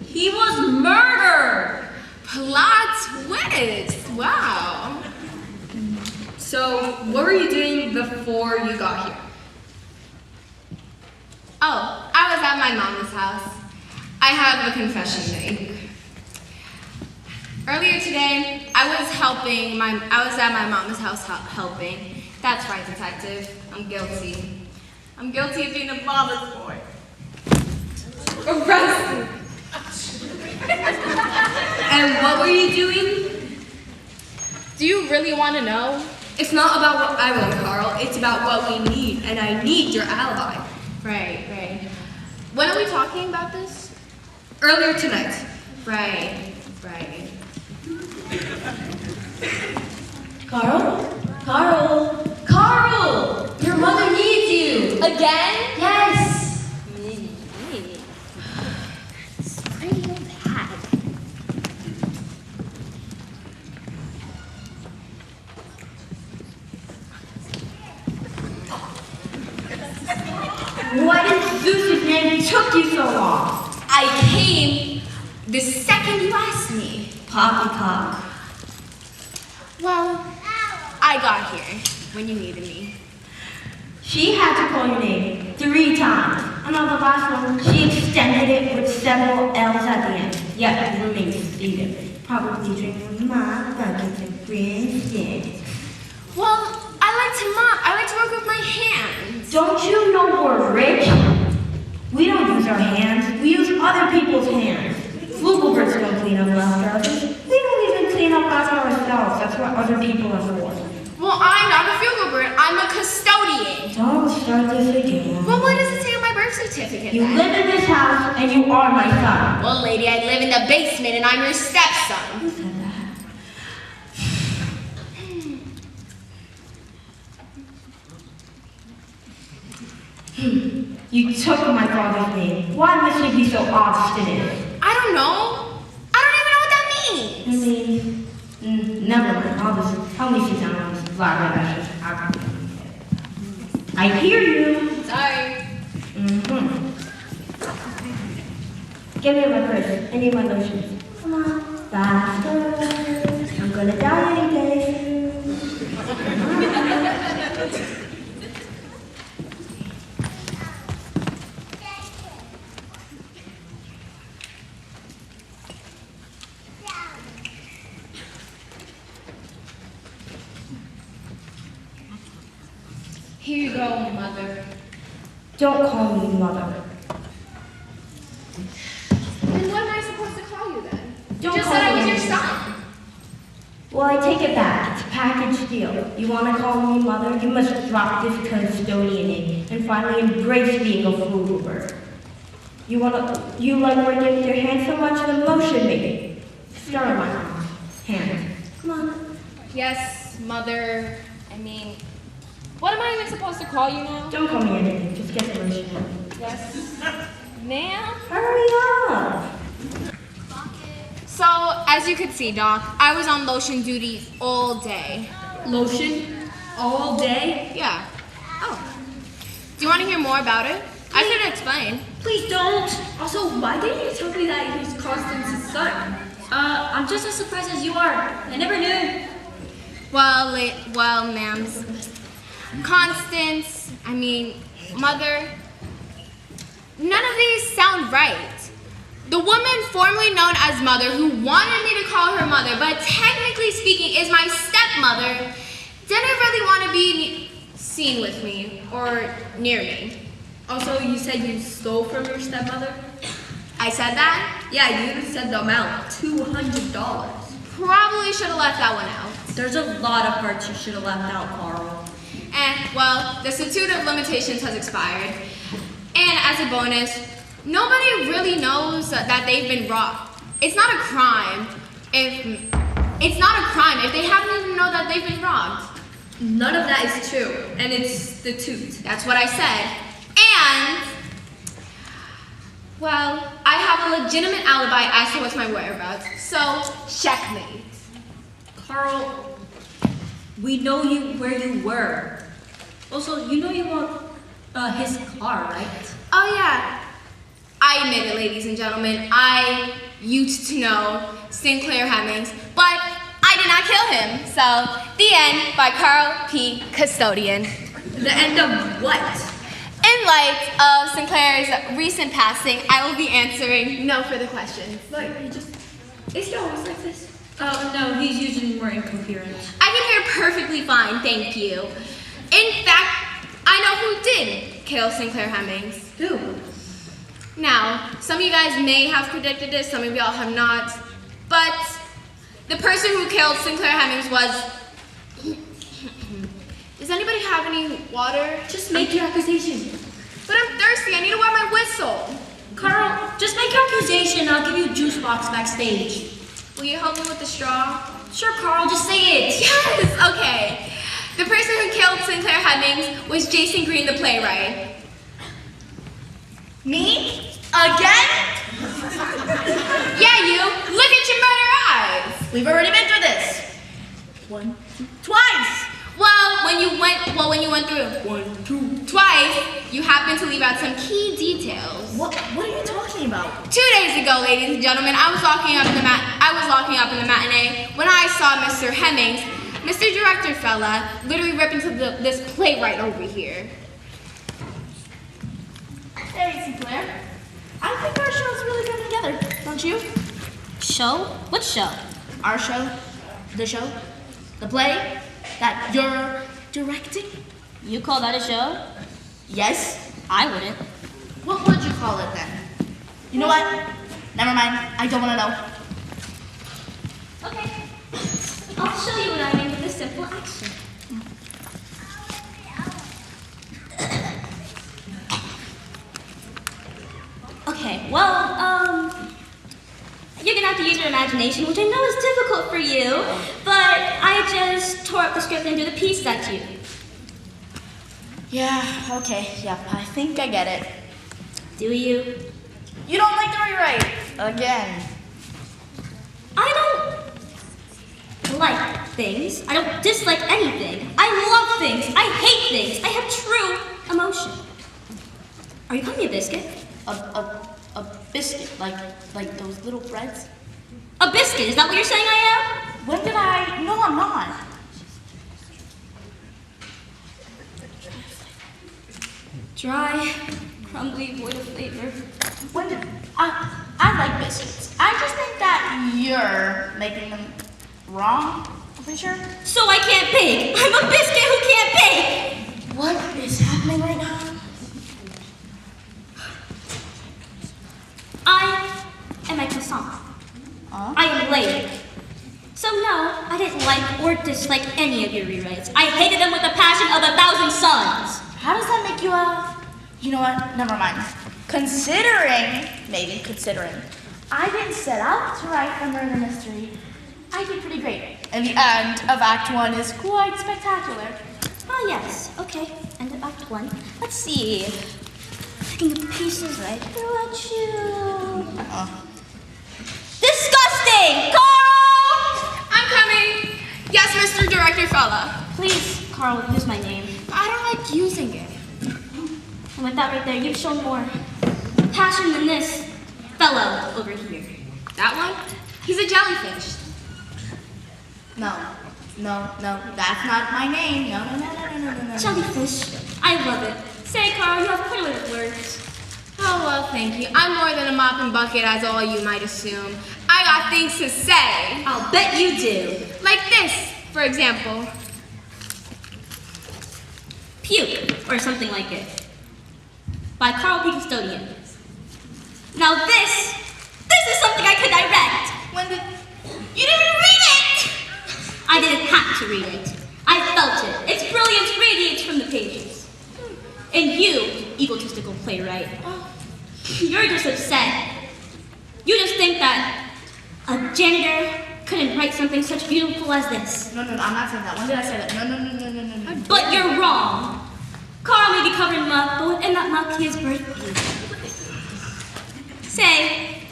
He was murdered. Plot twist. Wow. So what were you doing before you got here? Oh, I was at my mama's house. I have a confession to make. Earlier today, I was at my mama's house helping. That's right, detective. I'm guilty. I'm guilty of being a mama's boy. Arrested. And what were you doing? Do you really want to know? It's not about what I want, Carl. It's about what we need, and I need your alibi. Right. When are we talking about this? Earlier tonight. Right. Carl! Your mother needs you. Again? Yes. I know that. What in Zeus's name took you so long? I came the second you asked me. Poppycock. Well, I got here when you needed me. She had to call your name 3 times. And on the last one, she extended it with several L's at the end. Yet it remains seated. Probably drinking my buckets and breadsticks. Well, I like to work with my hands. Don't you know we're rich? We don't use our hands. We use other people's hands. Flugelberts don't clean up leftovers. We don't even clean up after ourselves. That's what other people are for. Well, I'm not a Flugelbert. I'm a custodian. Don't start this again. Well, what does it say on my birth certificate You then? live in this house and you are my son. Well, lady, I live in the basement and I'm your stepson. Who said that? You took my father's name. Why must you be so obstinate? I don't know. I don't even know what that means. Never mind. I'll leave you down on this flat ashes. I hear you. Sorry. Give me my purse. I need my lotions. Come on. Faster. I'm gonna die any day soon. Here you go, mother. Don't call me mother. Then what am I supposed to call you then? You Don't just call said I me was your anything. son. Well, I take it back. It's a package deal. You want to call me mother? You must drop this custodian name and finally embrace being a Flugelberg. You like working with your hands so much, then motion me. Start on my hand. Come on. Yes, mother. What am I even supposed to call you now? Don't call me anything. Just get the lotion out. Yes. Ma'am? Hurry up. So, as you could see, Doc, I was on lotion duty all day. Lotion? All day? Yeah. Oh. Do you want to hear more about it? I could explain. Please don't. Also, why didn't you tell me that he's Constance's son? I'm just as surprised as you are. I never knew. Well, ma'ams. Constance, Mother, none of these sound right. The woman formerly known as Mother, who wanted me to call her mother, but technically speaking is my stepmother, didn't really want to be seen with me or near me. Also, you said you stole from your stepmother? I said that? Yeah, you said the amount, $200. Probably should have left that one out. There's a lot of parts you should have left out, Carl. Well, the statute of limitations has expired. And as a bonus, nobody really knows that they've been robbed. It's not a crime if they haven't even know that they've been robbed. None of that is true, and it's the truth. That's what I said. And, well, I have a legitimate alibi as to what's my whereabouts. So, checkmate. Carl, we know where you were. Also, you know you want his car, right? Oh yeah. I admit it, ladies and gentlemen. I used to know Sinclair Hemmings, but I did not kill him. So, the end by Carl P. Custodian. The end of what? In light of Sinclair's recent passing, I will be answering no further questions. Is he always like this? Oh, no, he's usually more incoherent. I can hear perfectly fine, thank you. In fact, I know who did kill Sinclair Hemmings. Who? Now, some of you guys may have predicted this, some of y'all have not, but the person who killed Sinclair Hemmings was... Does anybody have any water? Just make your accusation. But I'm thirsty, I need to wet my whistle. Carl, just make your accusation. I'll give you a juice box backstage. Will you help me with the straw? Sure, Carl, just say it. Yes, okay. The person who killed Sinclair Hemmings was Jason Green, the playwright. Me? Again? Yeah, you. Look at your murder eyes. We've already been through this. Twice. When you went through twice, you happened to leave out some key details. What are you talking about? 2 days ago, ladies and gentlemen, I was locking up in the matinee when I saw Mr. Hemmings, Mr. Director fella, literally rip into this playwright over here. Hey, Sinclair. I think our show's really coming together, don't you? Show? What show? Our show, the play that you're directing. You call that a show? Yes. I wouldn't. What would you call it then? You know what? Never mind. I don't want to know. Okay. I'll show you what I mean with a simple action. Okay, well, you're gonna have to use your imagination, which I know is difficult for you, but I just tore up the script and did a piece at you. Yeah, okay, yeah, I think I get it. Do you? You don't like to rewrite. Again. I don't like things. I don't dislike anything. I love things. I hate things. I have true emotion. Are you calling me a biscuit? A biscuit, like those little breads? A biscuit, is that what you're saying I am? When did I? No, I'm not. Dry, crumbly, void of flavor. When did I like biscuits. I just think that you're making them wrong. Pretty sure. So I can't bake. I'm a biscuit who can't bake. What is happening right now? I am a croissant. I am late. So no, I didn't like or dislike any of your rewrites. I hated them with the passion of 1,000 suns. How does that make you you know what? Never mind. Considering, I didn't set out to write a murder mystery, I did pretty great. And the end of Act 1 is quite spectacular. Oh yes, okay, end of Act 1. Let's see. Picking up the pieces right here at you. Disgusting! Carl! I'm coming. Yes, Mr. Director fella. Please, Carl, use my name. I don't like using it. And with that right there, you've shown more passion than this fellow over here. That one? He's a jellyfish. No, that's not my name. No. Jellyfish. I love it. Say, Carl, you have quite a way of words. Oh, well, thank you. I'm more than a mop and bucket, as all you might assume. I got things to say. I'll bet you do. Like this, for example. Puke, or something like it. By Carl P. Custodian. Now this is something I could direct. You didn't even read it! I didn't have to read it. I felt it. Its brilliance radiates from the pages. And you, egotistical playwright, you're just upset. You just think that a janitor couldn't write something such beautiful as this. No, I'm not saying that. When did I say that? No. But you're wrong. Carl may be covered in muck, but within that muck he is birthday. Say,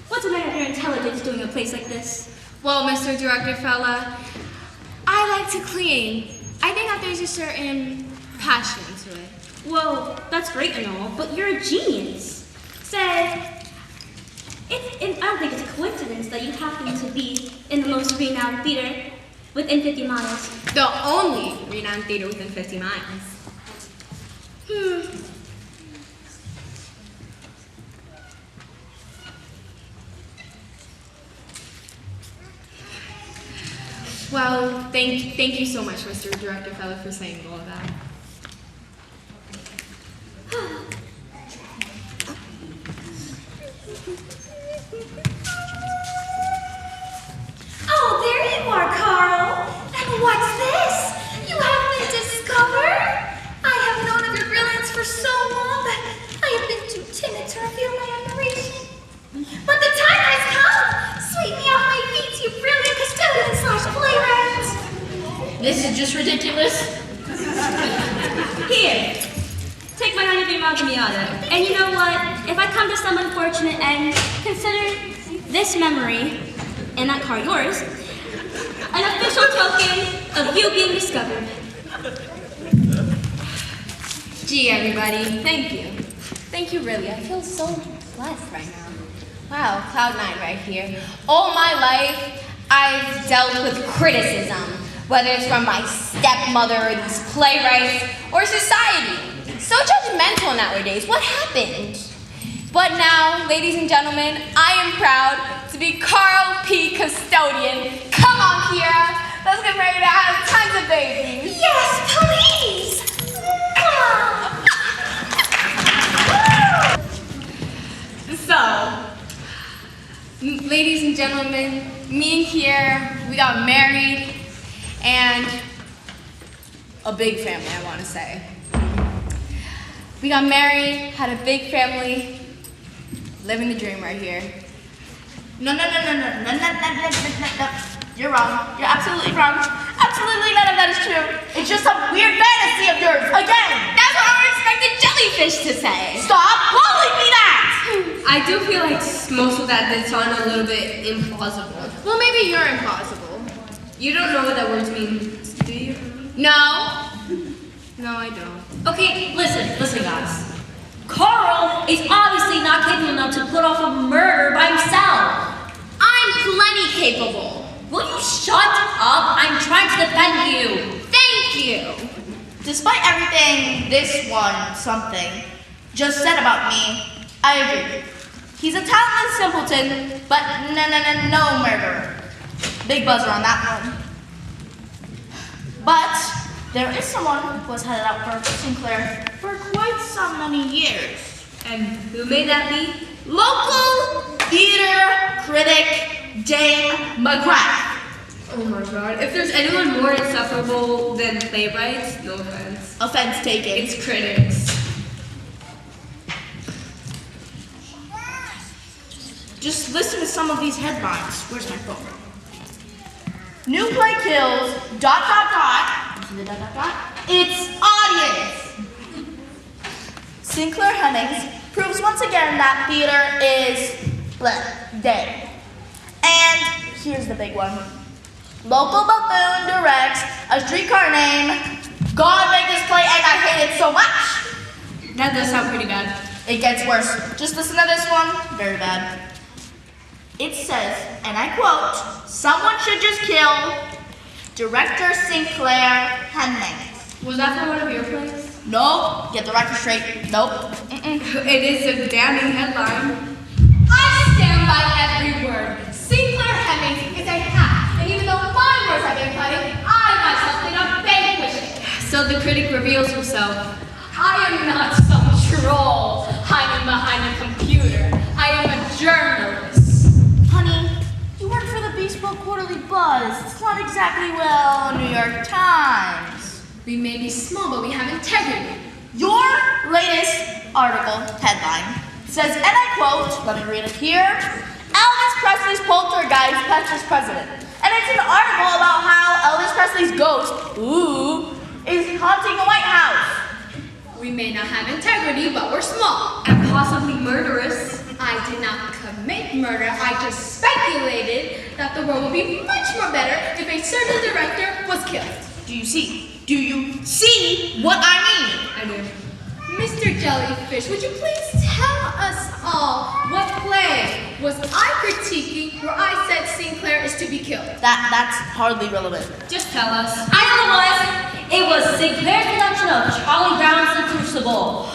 what's a man of your intelligence doing in a place like this? Well, Mr. Director fella, I like to clean. I think that there's a certain passion to it. Well, that's great and all, but you're a genius. Say, I don't think it's a coincidence that you happen to be in the most renowned theater within 50 miles. The only renowned theater within 50 miles. Well, thank you so much, Mr. Director Feller, for saying all of that. Oh, there you are, Carl. And what's this? You have been discovered? I have known of your brilliance for so long that I have been too timid to reveal my admiration. But the time has come! Sweep me off my feet, you brilliant custodian/playwright! This is just ridiculous. Here, take my honey miata. And you know what? If I come to some unfortunate end, consider this memory, and that car yours, an official token of you being discovered. Gee, everybody, thank you. Thank you, really. I feel so blessed right now. Wow, Cloud9 right here. All my life, I've dealt with criticism, whether it's from my stepmother, these playwrights, or society. So judgmental nowadays. What happened? But now, ladies and gentlemen, I am proud to be Carl P. Custodian. Come on, Kira. Let's get ready to have tons of babies. Yes, please! So, ladies and gentlemen, me and Kier, we got married, and a big family, I want to say. We got married, had a big family, living the dream right here. No. You're wrong. You're absolutely wrong. Absolutely none of that is true. It's just some weird fantasy of yours. Again! That's what I expected jellyfish to say. Stop calling me that! I do feel like most of that did sound a little bit implausible. Well, maybe you're impossible. You don't know what that word means, do you? No. No, I don't. Okay, listen guys. Carl is obviously not capable enough to put off a murder by himself. I'm plenty capable. Will you shut up? I'm trying to defend you. Thank you. Despite everything this one something just said about me, I agree. He's a talented simpleton, but no murderer. Big buzzer on that one. But there is someone who was headed out for Sinclair for quite so many years. And who may that be? Local theater critic Dame McGrath. Oh my god. If there's anyone more insufferable than playwrights, no offense. Offense taken. It's critics. Just listen to some of these headlines. Where's my phone? New play kills, ... its audience. Sinclair Hemmings proves once again that theater is dead. And here's the big one. Local buffoon directs a streetcar named God Make This Play and I Hate It So Much. That does sound pretty bad. It gets worse. Just listen to this one. Very bad. It says, and I quote, "Someone should just kill Director Sinclair Hemmings." Was that for one of your plays? Nope. Get the record straight. Nope. It is a damning headline. I stand by every word. Sinclair Hemmings is a hack, and even though my words have been cutting, I myself did not vanquish it. So the critic reveals herself. I am not some troll hiding behind a computer. I am a journalist. Honey, you work for the Baseball Quarterly Buzz. It's not exactly, well, New York Times. We may be small, but we have integrity. Your latest article headline says, and I quote, let me read it here, "Elvis Presley's poltergeist pets his president." And it's an article about how Elvis Presley's ghost, is haunting the White House. We may not have integrity, but we're small. And possibly murderous. I did not commit murder. I just speculated that the world would be much more better if a certain director was killed. Do you see what I mean? I do. Mr. Jellyfish, would you please tell us all what play was I critiquing where I said Sinclair is to be killed? That's hardly relevant. Just tell us. I know what it was. It was Sinclair's production of Charlie Brown's The Crucible.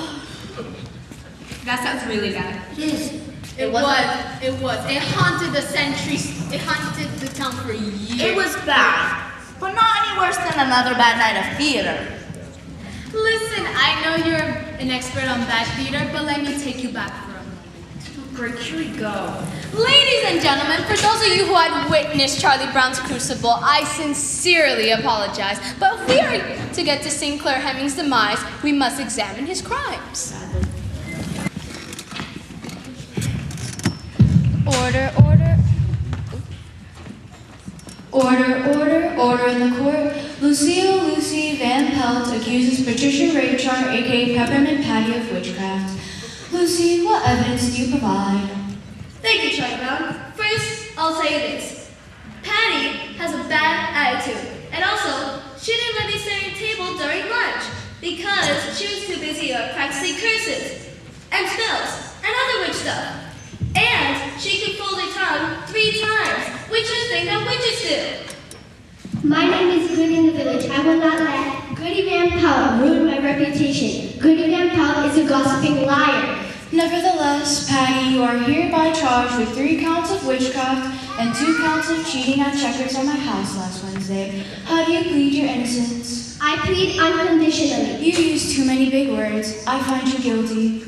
That sounds really bad. It was. It haunted the centuries. It haunted the town for years. It was bad, but not any worse than another bad night of theater. Listen, I know you're an expert on bad theater, but let me take you back for a moment. Great, here we go. Ladies and gentlemen, for those of you who had witnessed Charlie Brown's Crucible, I sincerely apologize. But if we are to get to Sinclair Hemmings' demise, we must examine his crimes. Order, order. Order in the court. Lucy Van Pelt accuses Patricia Raychar, aka Peppermint Patty, of witchcraft. Lucy, what evidence do you provide? Thank you, Charlie Brown. First, I'll say this. Patty has a bad attitude. And also, she didn't let me sit at a table during lunch because she was too busy practicing curses and spells and other witch stuff. And she could fold her tongue 3 times, which is a thing that witches do. My name is Goody in the Village. I will not let Goody Van Pelt ruin my reputation. Goody Van Pelt is a gossiping liar. Nevertheless, Patty, you are hereby charged with 3 counts of witchcraft and 2 counts of cheating at checkers at my house last Wednesday. How do you plead your innocence? I plead unconditionally. You use too many big words. I find you guilty.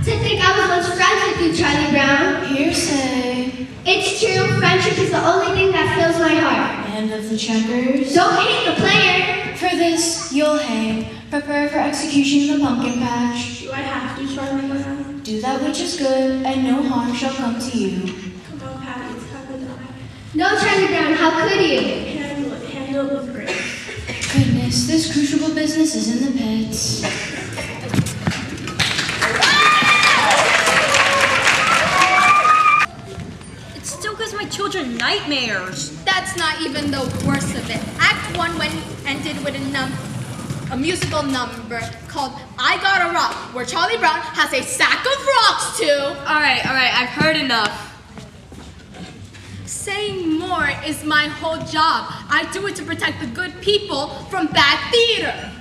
To think I was once friends with you, Charlie Brown. Hearsay. It's true. Friendship is the only thing that fills my heart. And of the checkers? Don't hate the player. For this, you'll hang. Prepare for execution in the pumpkin patch. Do I have to, Charlie Brown? Do that which is good, and no harm shall come to you. Come on, Patty, it's time to die. No, Charlie Brown, how could you? Handle it with grace. Goodness, this crucible business is in the pits. It still gives my children nightmares. That's not even the worst of it. Act 1 ended with a musical number called I Gotta Rock, where Charlie Brown has a sack of rocks too. All right, I've heard enough. Saying more is my whole job. I do it to protect the good people from bad theater.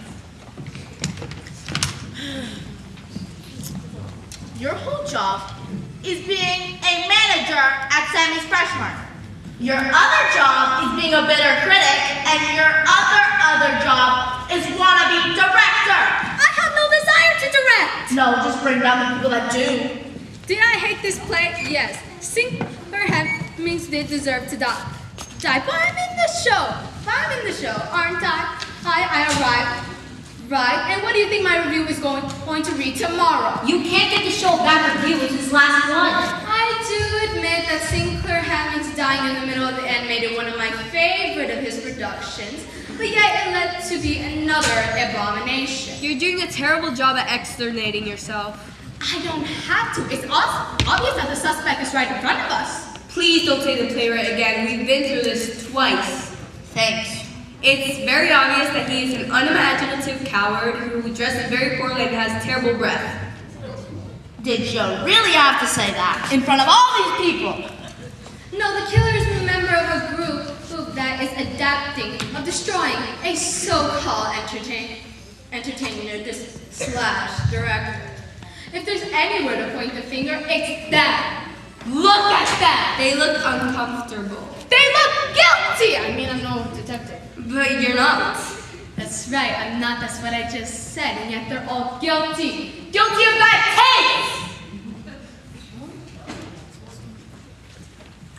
Your whole job is being a manager at Sammy's Freshman. Your other job is being a bitter critic, and your other job is wannabe director. I have no desire to direct. No, just bring down the people that do. Did I hate this play? Yes. Sinclair Hemmings did deserve to die. But I'm in the show. Aren't I? I arrived. Right? And what do you think my review is going to read tomorrow? You can't get the show back review with his last one. I do admit that Sinclair Hemmings dying in the middle of the end made it one of my favorite of his productions, but yet it led to be another abomination. You're doing a terrible job at exterminating yourself. I don't have to. It's obvious that the suspect is right in front of us. Please don't say the playwright again. We've been through this twice. Thanks. It's very obvious that he is an unimaginative coward who dresses very poorly and has terrible breath. Did you really have to say that in front of all these people? No, the killer is a member of a group that is adapting, of destroying a so-called entertainer, this / director. If there's anywhere to point the finger, it's them. Look at them. They look uncomfortable. They look guilty. I mean, I'm no detective. But you're not. That's right, I'm not. That's what I just said. And yet they're all guilty. Guilty of bad taste.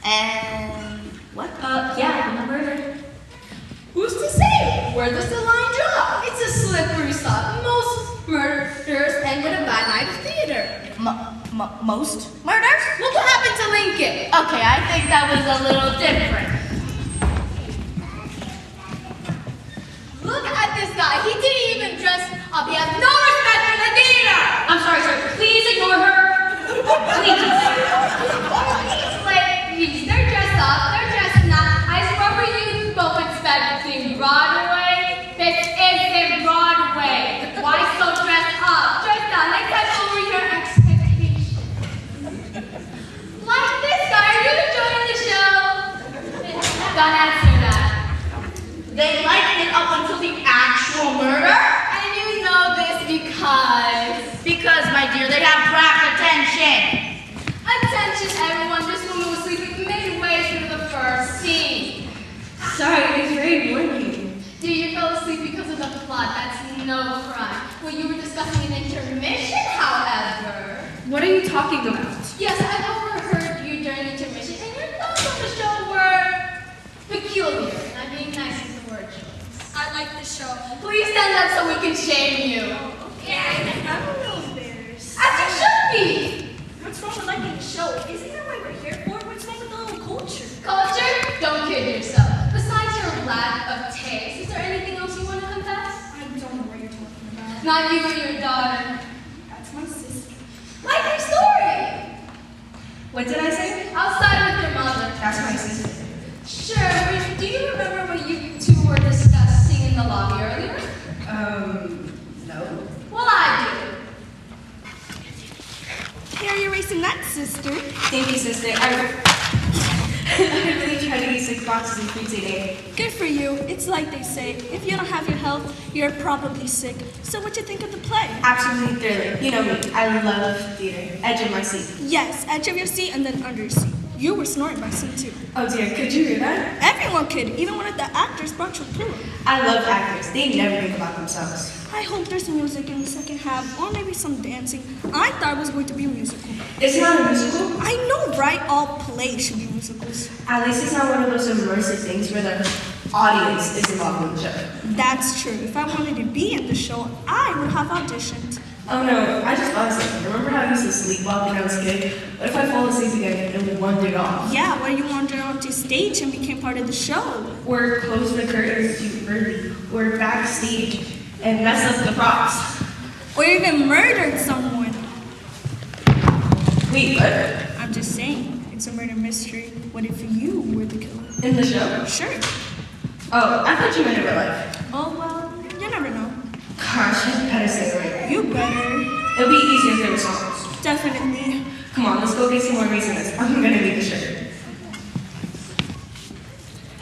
And what? Yeah, the murder. Who's to say? Where does the line drop? It's a slippery slope. Most murders end with a bad night of theater. Most murders? Look what happened to Lincoln. Okay, I think that was a little different. Look at this guy. He didn't even dress up. He has no respect for the theater. I'm sorry, sir. Please ignore her. Please. Ladies, they're dressed up. They're dressed up. I remember you both expecting Broadway. This isn't Broadway. Why so dressed up? Dressed up. Next time over your expectations. Like this guy. Are you enjoying the show? Don't answer that. They lightened it up until the actual murder? And you know this Because, my dear, they have rapt attention. Attention, everyone. This woman was sleeping midway through the first scene. Sorry, it's very morning. Dear, you fell asleep because of the plot. That's no crime. Well, you were discussing an intermission, however. What are you talking about? Yes, I overheard you during intermission, and your thoughts on the show were peculiar. And I'm being nice with the word choice. I like the show. Please stand up so we can shame you. Yeah, I don't know bears. As you should be. What's wrong with liking the show? Isn't that what we're here for? What's wrong with the little culture? Culture? Don't kid yourself. Besides your lack of taste, is there anything else you want to confess? I don't know what you're talking about. Not you or your daughter. That's my sister. Like your story. What did I say? Outside with your mother. That's my sister. Sure, but do you remember what you two were discussing in the lobby earlier? No. Well, I do. Hey, are you erasing that, sister? Thank you, sister. I really tried to eat 6 boxes of pizza today. Good for you. It's like they say, if you don't have your health, you're probably sick. So what'd you think of the play? Absolutely thrilling. You know me. I love theater. Edge of my seat. Yes, edge of your seat and then under your seat. You were snoring my seat too. Oh dear, could you hear that? Everyone could, even one of the actors brought you through. I love actors. They never think about themselves. I hope there's music in the second half, or maybe some dancing. I thought it was going to be a musical. It's not a musical? I know, right? All plays should be musicals. At least it's not one of those immersive things where the audience is involved in the show. That's true. If I wanted to be in the show, I would have auditioned. Oh no, I just thought of something. Remember how I used to sleepwalk when I was a kid? What if I fall asleep again and wandered off? Yeah, where you wandered onto stage and became part of the show. Or closed the curtains too early. Or backstage and messed up the props. Or even murdered someone. Wait, what? I'm just saying, it's a murder mystery. What if you were the killer? In the show? Sure. Oh, I thought you meant in real life. Oh, well, you never know. Gosh, I better say it right. You better. It'll be easier if there were songs. Definitely. Come on, let's go get some more reasons. I'm gonna need the shirt.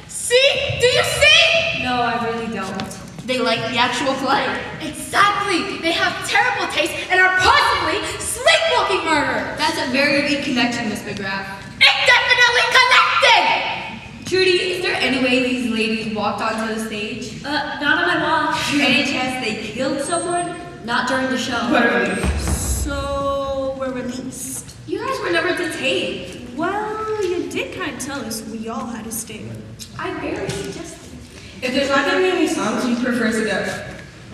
See? Do you see? No, I really don't. They like the actual play. Exactly. They have terrible taste and are possibly sleepwalking murder. That's a very weak connection, Miss McGrath. It's definitely connected. Trudy, is there any way these ladies walked onto the stage? Not on my watch. Any chance they killed someone? Not during the show. So, we're released. You guys were never detained. Well, you did kind of tell us we all had to stay. I barely suggested. If there's not gonna be any songs, you prefer to go.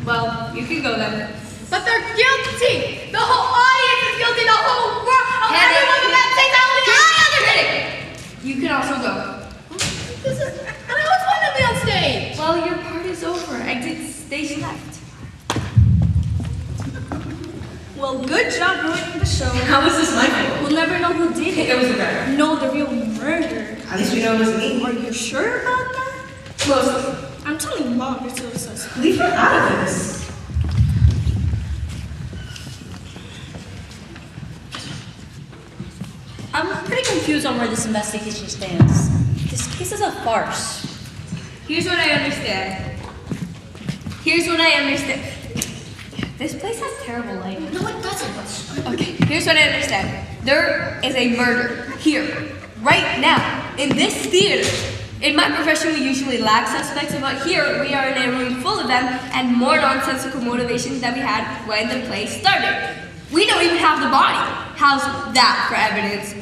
Well, you can go then. But they're guilty. The whole audience is guilty. The whole world. Everyone in that takes out the other. You can also go. And I was wanting to be on stage. Well, your part is over. Exit stage left. Well, good job ruining the show. How was this my fault? We'll never know who did it. It was the murder. No, the real murder. At least we know it was me. Are you sure about that? Mostly. I'm telling Mom you're so sus. Leave her out of this. I'm pretty confused on where this investigation stands. This case is a farce. Here's what I understand. This place has terrible lighting. No, it doesn't. Okay, here's what I understand. There is a murder here, right now, in this theater. In my profession, we usually lack suspects, but here we are in a room full of them and more nonsensical motivations than we had when the play started. We don't even have the body. How's that for evidence?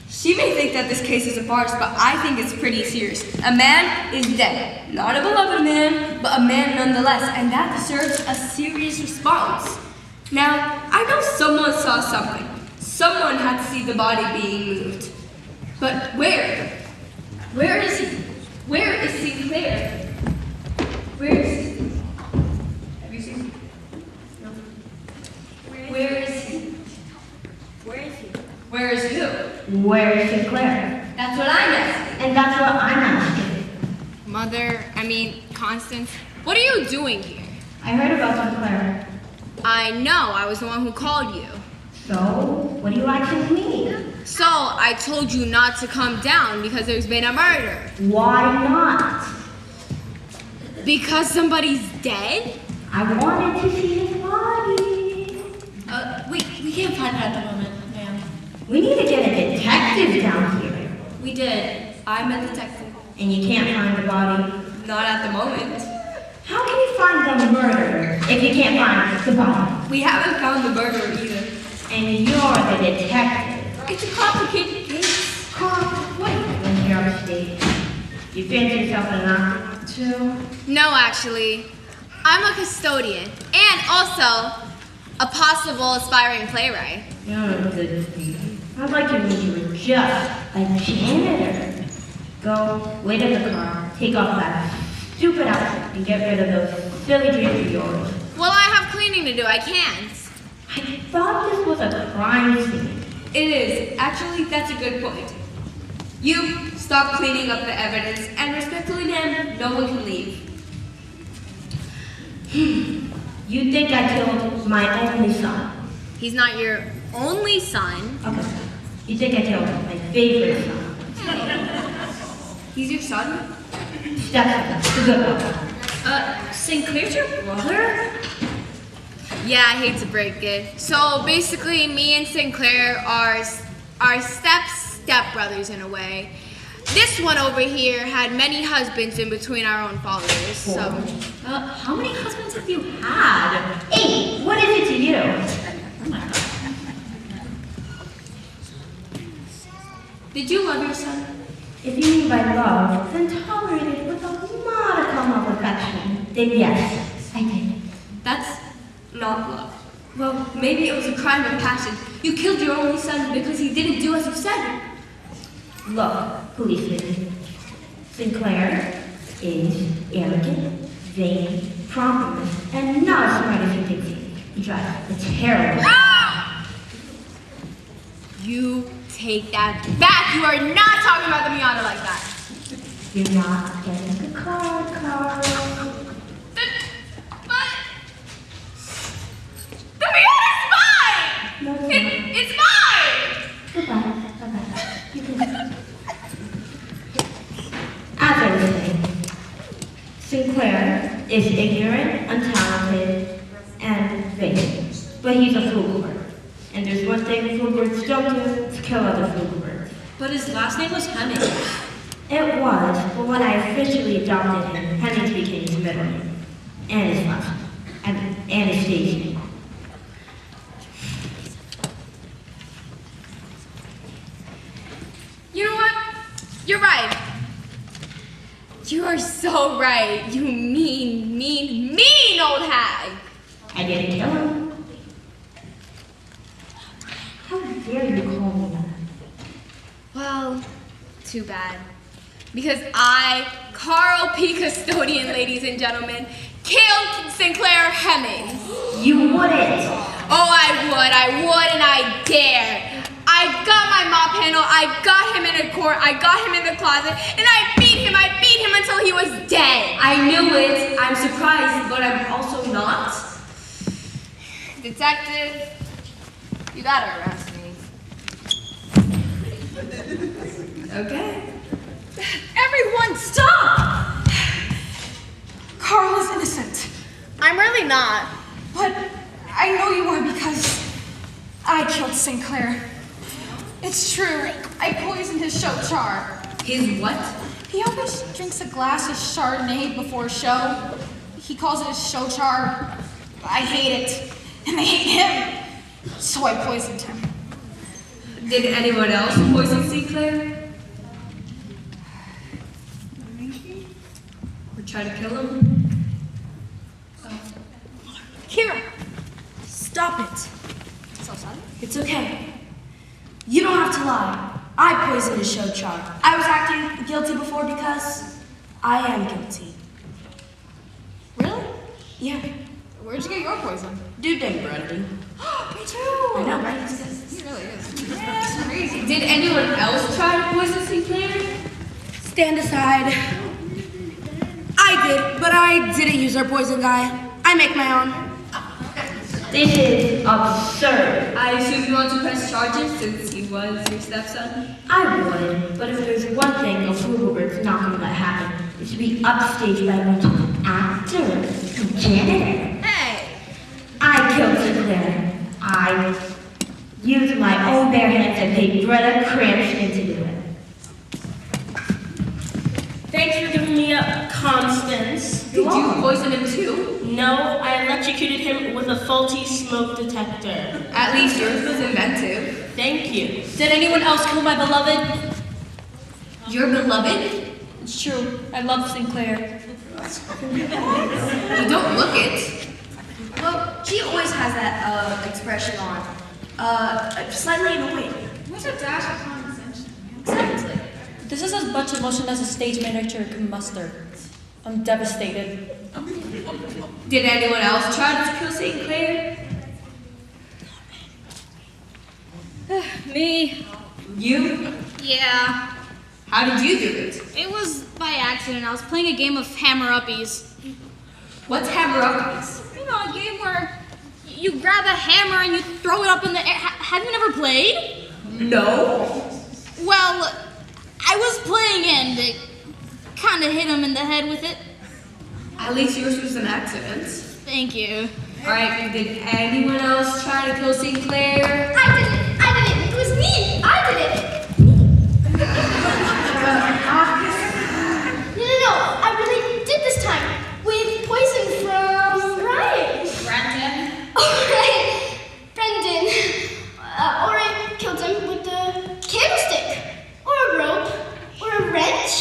She may think that this case is a farce, but I think it's pretty serious. A man is dead. Not a beloved man, but a man nonetheless, and that deserves a serious response. Now, I know someone saw something. Someone had to see the body being moved. But where? Where is he? Where is Sinclair? Where is he? Have you seen him? No. Where is he? Where is he? Where is who? Where is Sinclair? That's what I'm asking. And that's what I'm asking. Constance, what are you doing here? I heard about Sinclair. I know, I was the one who called you. So, what do you actually mean? So, I told you not to come down because there's been a murder. Why not? Because somebody's dead? I wanted to see his body. We can't find it at the moment, ma'am. We need to get a detective down here. We did. I'm a detective. And you can't find the body. Not at the moment. How can you find the murderer if you can't find the body? We haven't found the murderer either. And you're the detective. It's a complicated case. Wait, when you're upstate, you fancy yourself an actor too? No, actually. I'm a custodian and also a possible aspiring playwright. You're a good thing. I'd like you when you were just a janitor. Go, wait in the car, take off that stupid outfit, and get rid of those silly dreams of yours. Well, I have cleaning to do. I can't. I thought this was a crime scene. It is. Actually, that's a good point. You stop cleaning up the evidence, and respectfully, ma'am, no one can leave. You think I killed my only son? He's not your only son. Okay. You think I killed my favorite son? He's your son? Stepson, the good one. Sinclair's your brother? Yeah, I hate to break it. So basically, me and Sinclair are step-brothers in a way. This one over here had many husbands in between our own fathers, so... How many husbands have you had? 8. What is it to you? Did you love your son? If you mean by love, then tolerated with a modicum of affection, then yes, I did. That's not love. Well, maybe it was a crime of passion. You killed your only son because he didn't do as you said. Look, policeman, Sinclair is arrogant, vain, promiscuous, and not as smart as you think he is. He drives a terrible... You take that back! You are not talking about the Miata like that! You're not getting the car, Carl. But... The Miata's mine! No, It's mine! Goodbye, bye-bye. You can... As I was saying, Sinclair is ignorant, untalented, and vain. But he's a flugelhorn. And there's one thing flugelhorns don't do, it's kill other flugelhorns. But his last name was Hemming. It was, but when I officially adopted him, Hemmings became his middle name. And his last name. And his stage name. You know what? You're right. You are so right. You mean old hag. I didn't kill him. How dare you call me that? Well, too bad. Because I, Carl P. Custodian, ladies and gentlemen, killed Sinclair Hemmings. You wouldn't. Oh, I would, and I dare. I got my mop handle, I got him in a court, I got him in the closet, and I beat him until he was dead. I knew it. I'm surprised, but I'm also not. Detective, you gotta arrest me. Okay. Everyone, stop! Carl is innocent. I'm really not. But I know you are because I killed Sinclair. It's true. I poisoned his show char. His what? He always drinks a glass of Chardonnay before a show. He calls it his show char. I hate it. And I hate him. So I poisoned him. Did anyone else poison Sinclair? Or try to kill him? Kira, stop it. So sorry. It's okay. You don't have to lie. I poisoned his show char. I was acting guilty before because I am guilty. Really? Yeah. Where'd you get your poison? Dude named Brendan. Me too. I know, right? He really is. It's crazy. Did anyone else try to poison Sinclair? Stand aside. I did, but I didn't use our poison guy. I make my own. This is absurd. I assume you want to press charges since he was your stepson? I would, but if there's one thing a Frugalbert's not going to let happen, it's to be upstaged by multiple actors. Janitor. Hey! I killed Sinclair. I used my own bare hands and paid Greta Cranston to do it. Thanks for giving me up, Constance. Did you poison him too? No, I electrocuted him with a faulty smoke detector. At least yours was inventive. Thank you. Did anyone else kill my beloved? Your beloved? It's true. I love Sinclair. You don't look it. Well, she always has that expression on. Slightly annoyed. What's a dash of condescension? Exactly. This is as much emotion as a stage manager can muster. I'm devastated. Did anyone else try to kill Sinclair? Me? You? Yeah. How did you do it? It was by accident. I was playing a game of hammer-uppies. What's hammer-uppies? You know, a game where you grab a hammer and you throw it up in the air. Have you never played? No. Well, I was playing and it kind of hit him in the head with it. At least yours was an accident. Thank you. Alright, did anyone else try to kill Sinclair? I did it! It was me! I did it! No, I really did this time. With poison from Ryan. Brendan? Alright, Brendan. Or I killed him with the candlestick. Or a rope. Or a wrench.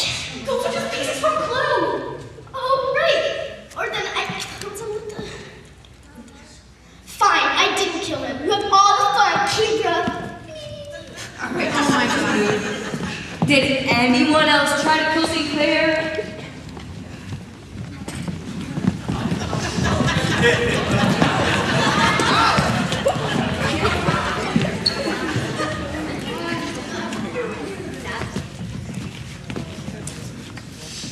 Those are just pieces from glue. Oh, right. Or then I killed him with the... Fine, I didn't kill him. You have all the fun, Kira. Alright, oh my god. Did anyone else try to kill Sinclair?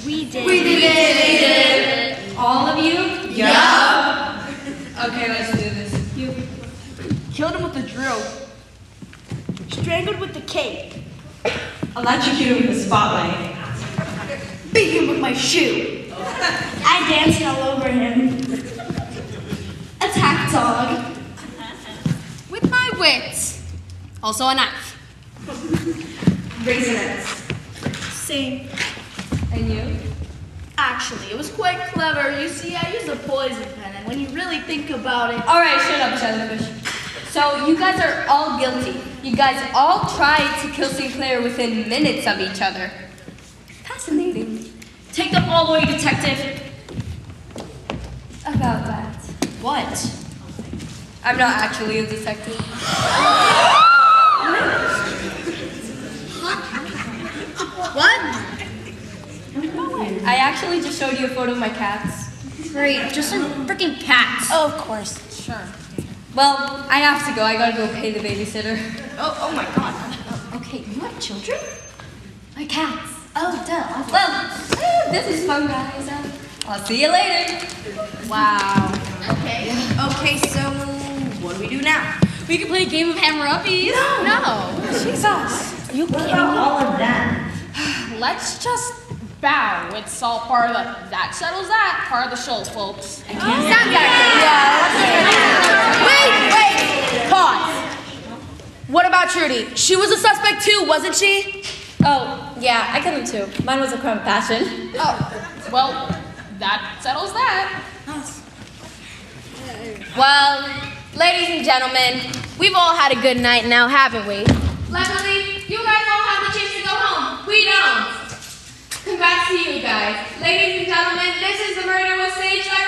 We did. We did it! All of you? Yeah. Okay, let's do this. You. Killed him with the drill. Strangled with the cape. Electrocuted with the spotlight. Beat him with my shoe. I danced all over him. Attack dog. With my wits. Also a knife. Raisinets. Same. And you? Actually, it was quite clever. You see, I used a poison pen, and when you really think about it... Alright, shut up, Jellyfish. So you guys are all guilty. You guys all tried to kill Sinclair within minutes of each other. Fascinating. Take them all the way, detective. About that. What? I'm not actually a detective. What? I actually just showed you a photo of my cats. Great, just some freaking cats. Oh, of course. Sure. Well, I have to go. I gotta go pay the babysitter. Oh my god. Okay, you have children? My cats. Oh, duh. Well, this is fun, guys. I'll see you later. Wow. Okay, so what do we do now? We can play a game of hammer-uppies. No. What about all of that? Let's just bow. It's all part of the that settles that part of the show, folks. Wait! Pause! What about Trudy? She was a suspect too, wasn't she? Oh, yeah, I killed him too. Mine was a crime of passion. Oh, well, that settles that. Well, ladies and gentlemen, we've all had a good night now, haven't we? Luckily, you guys all have the chance to go home. We don't. Congrats to you guys. Ladies and gentlemen, this is the Murder with Stage Light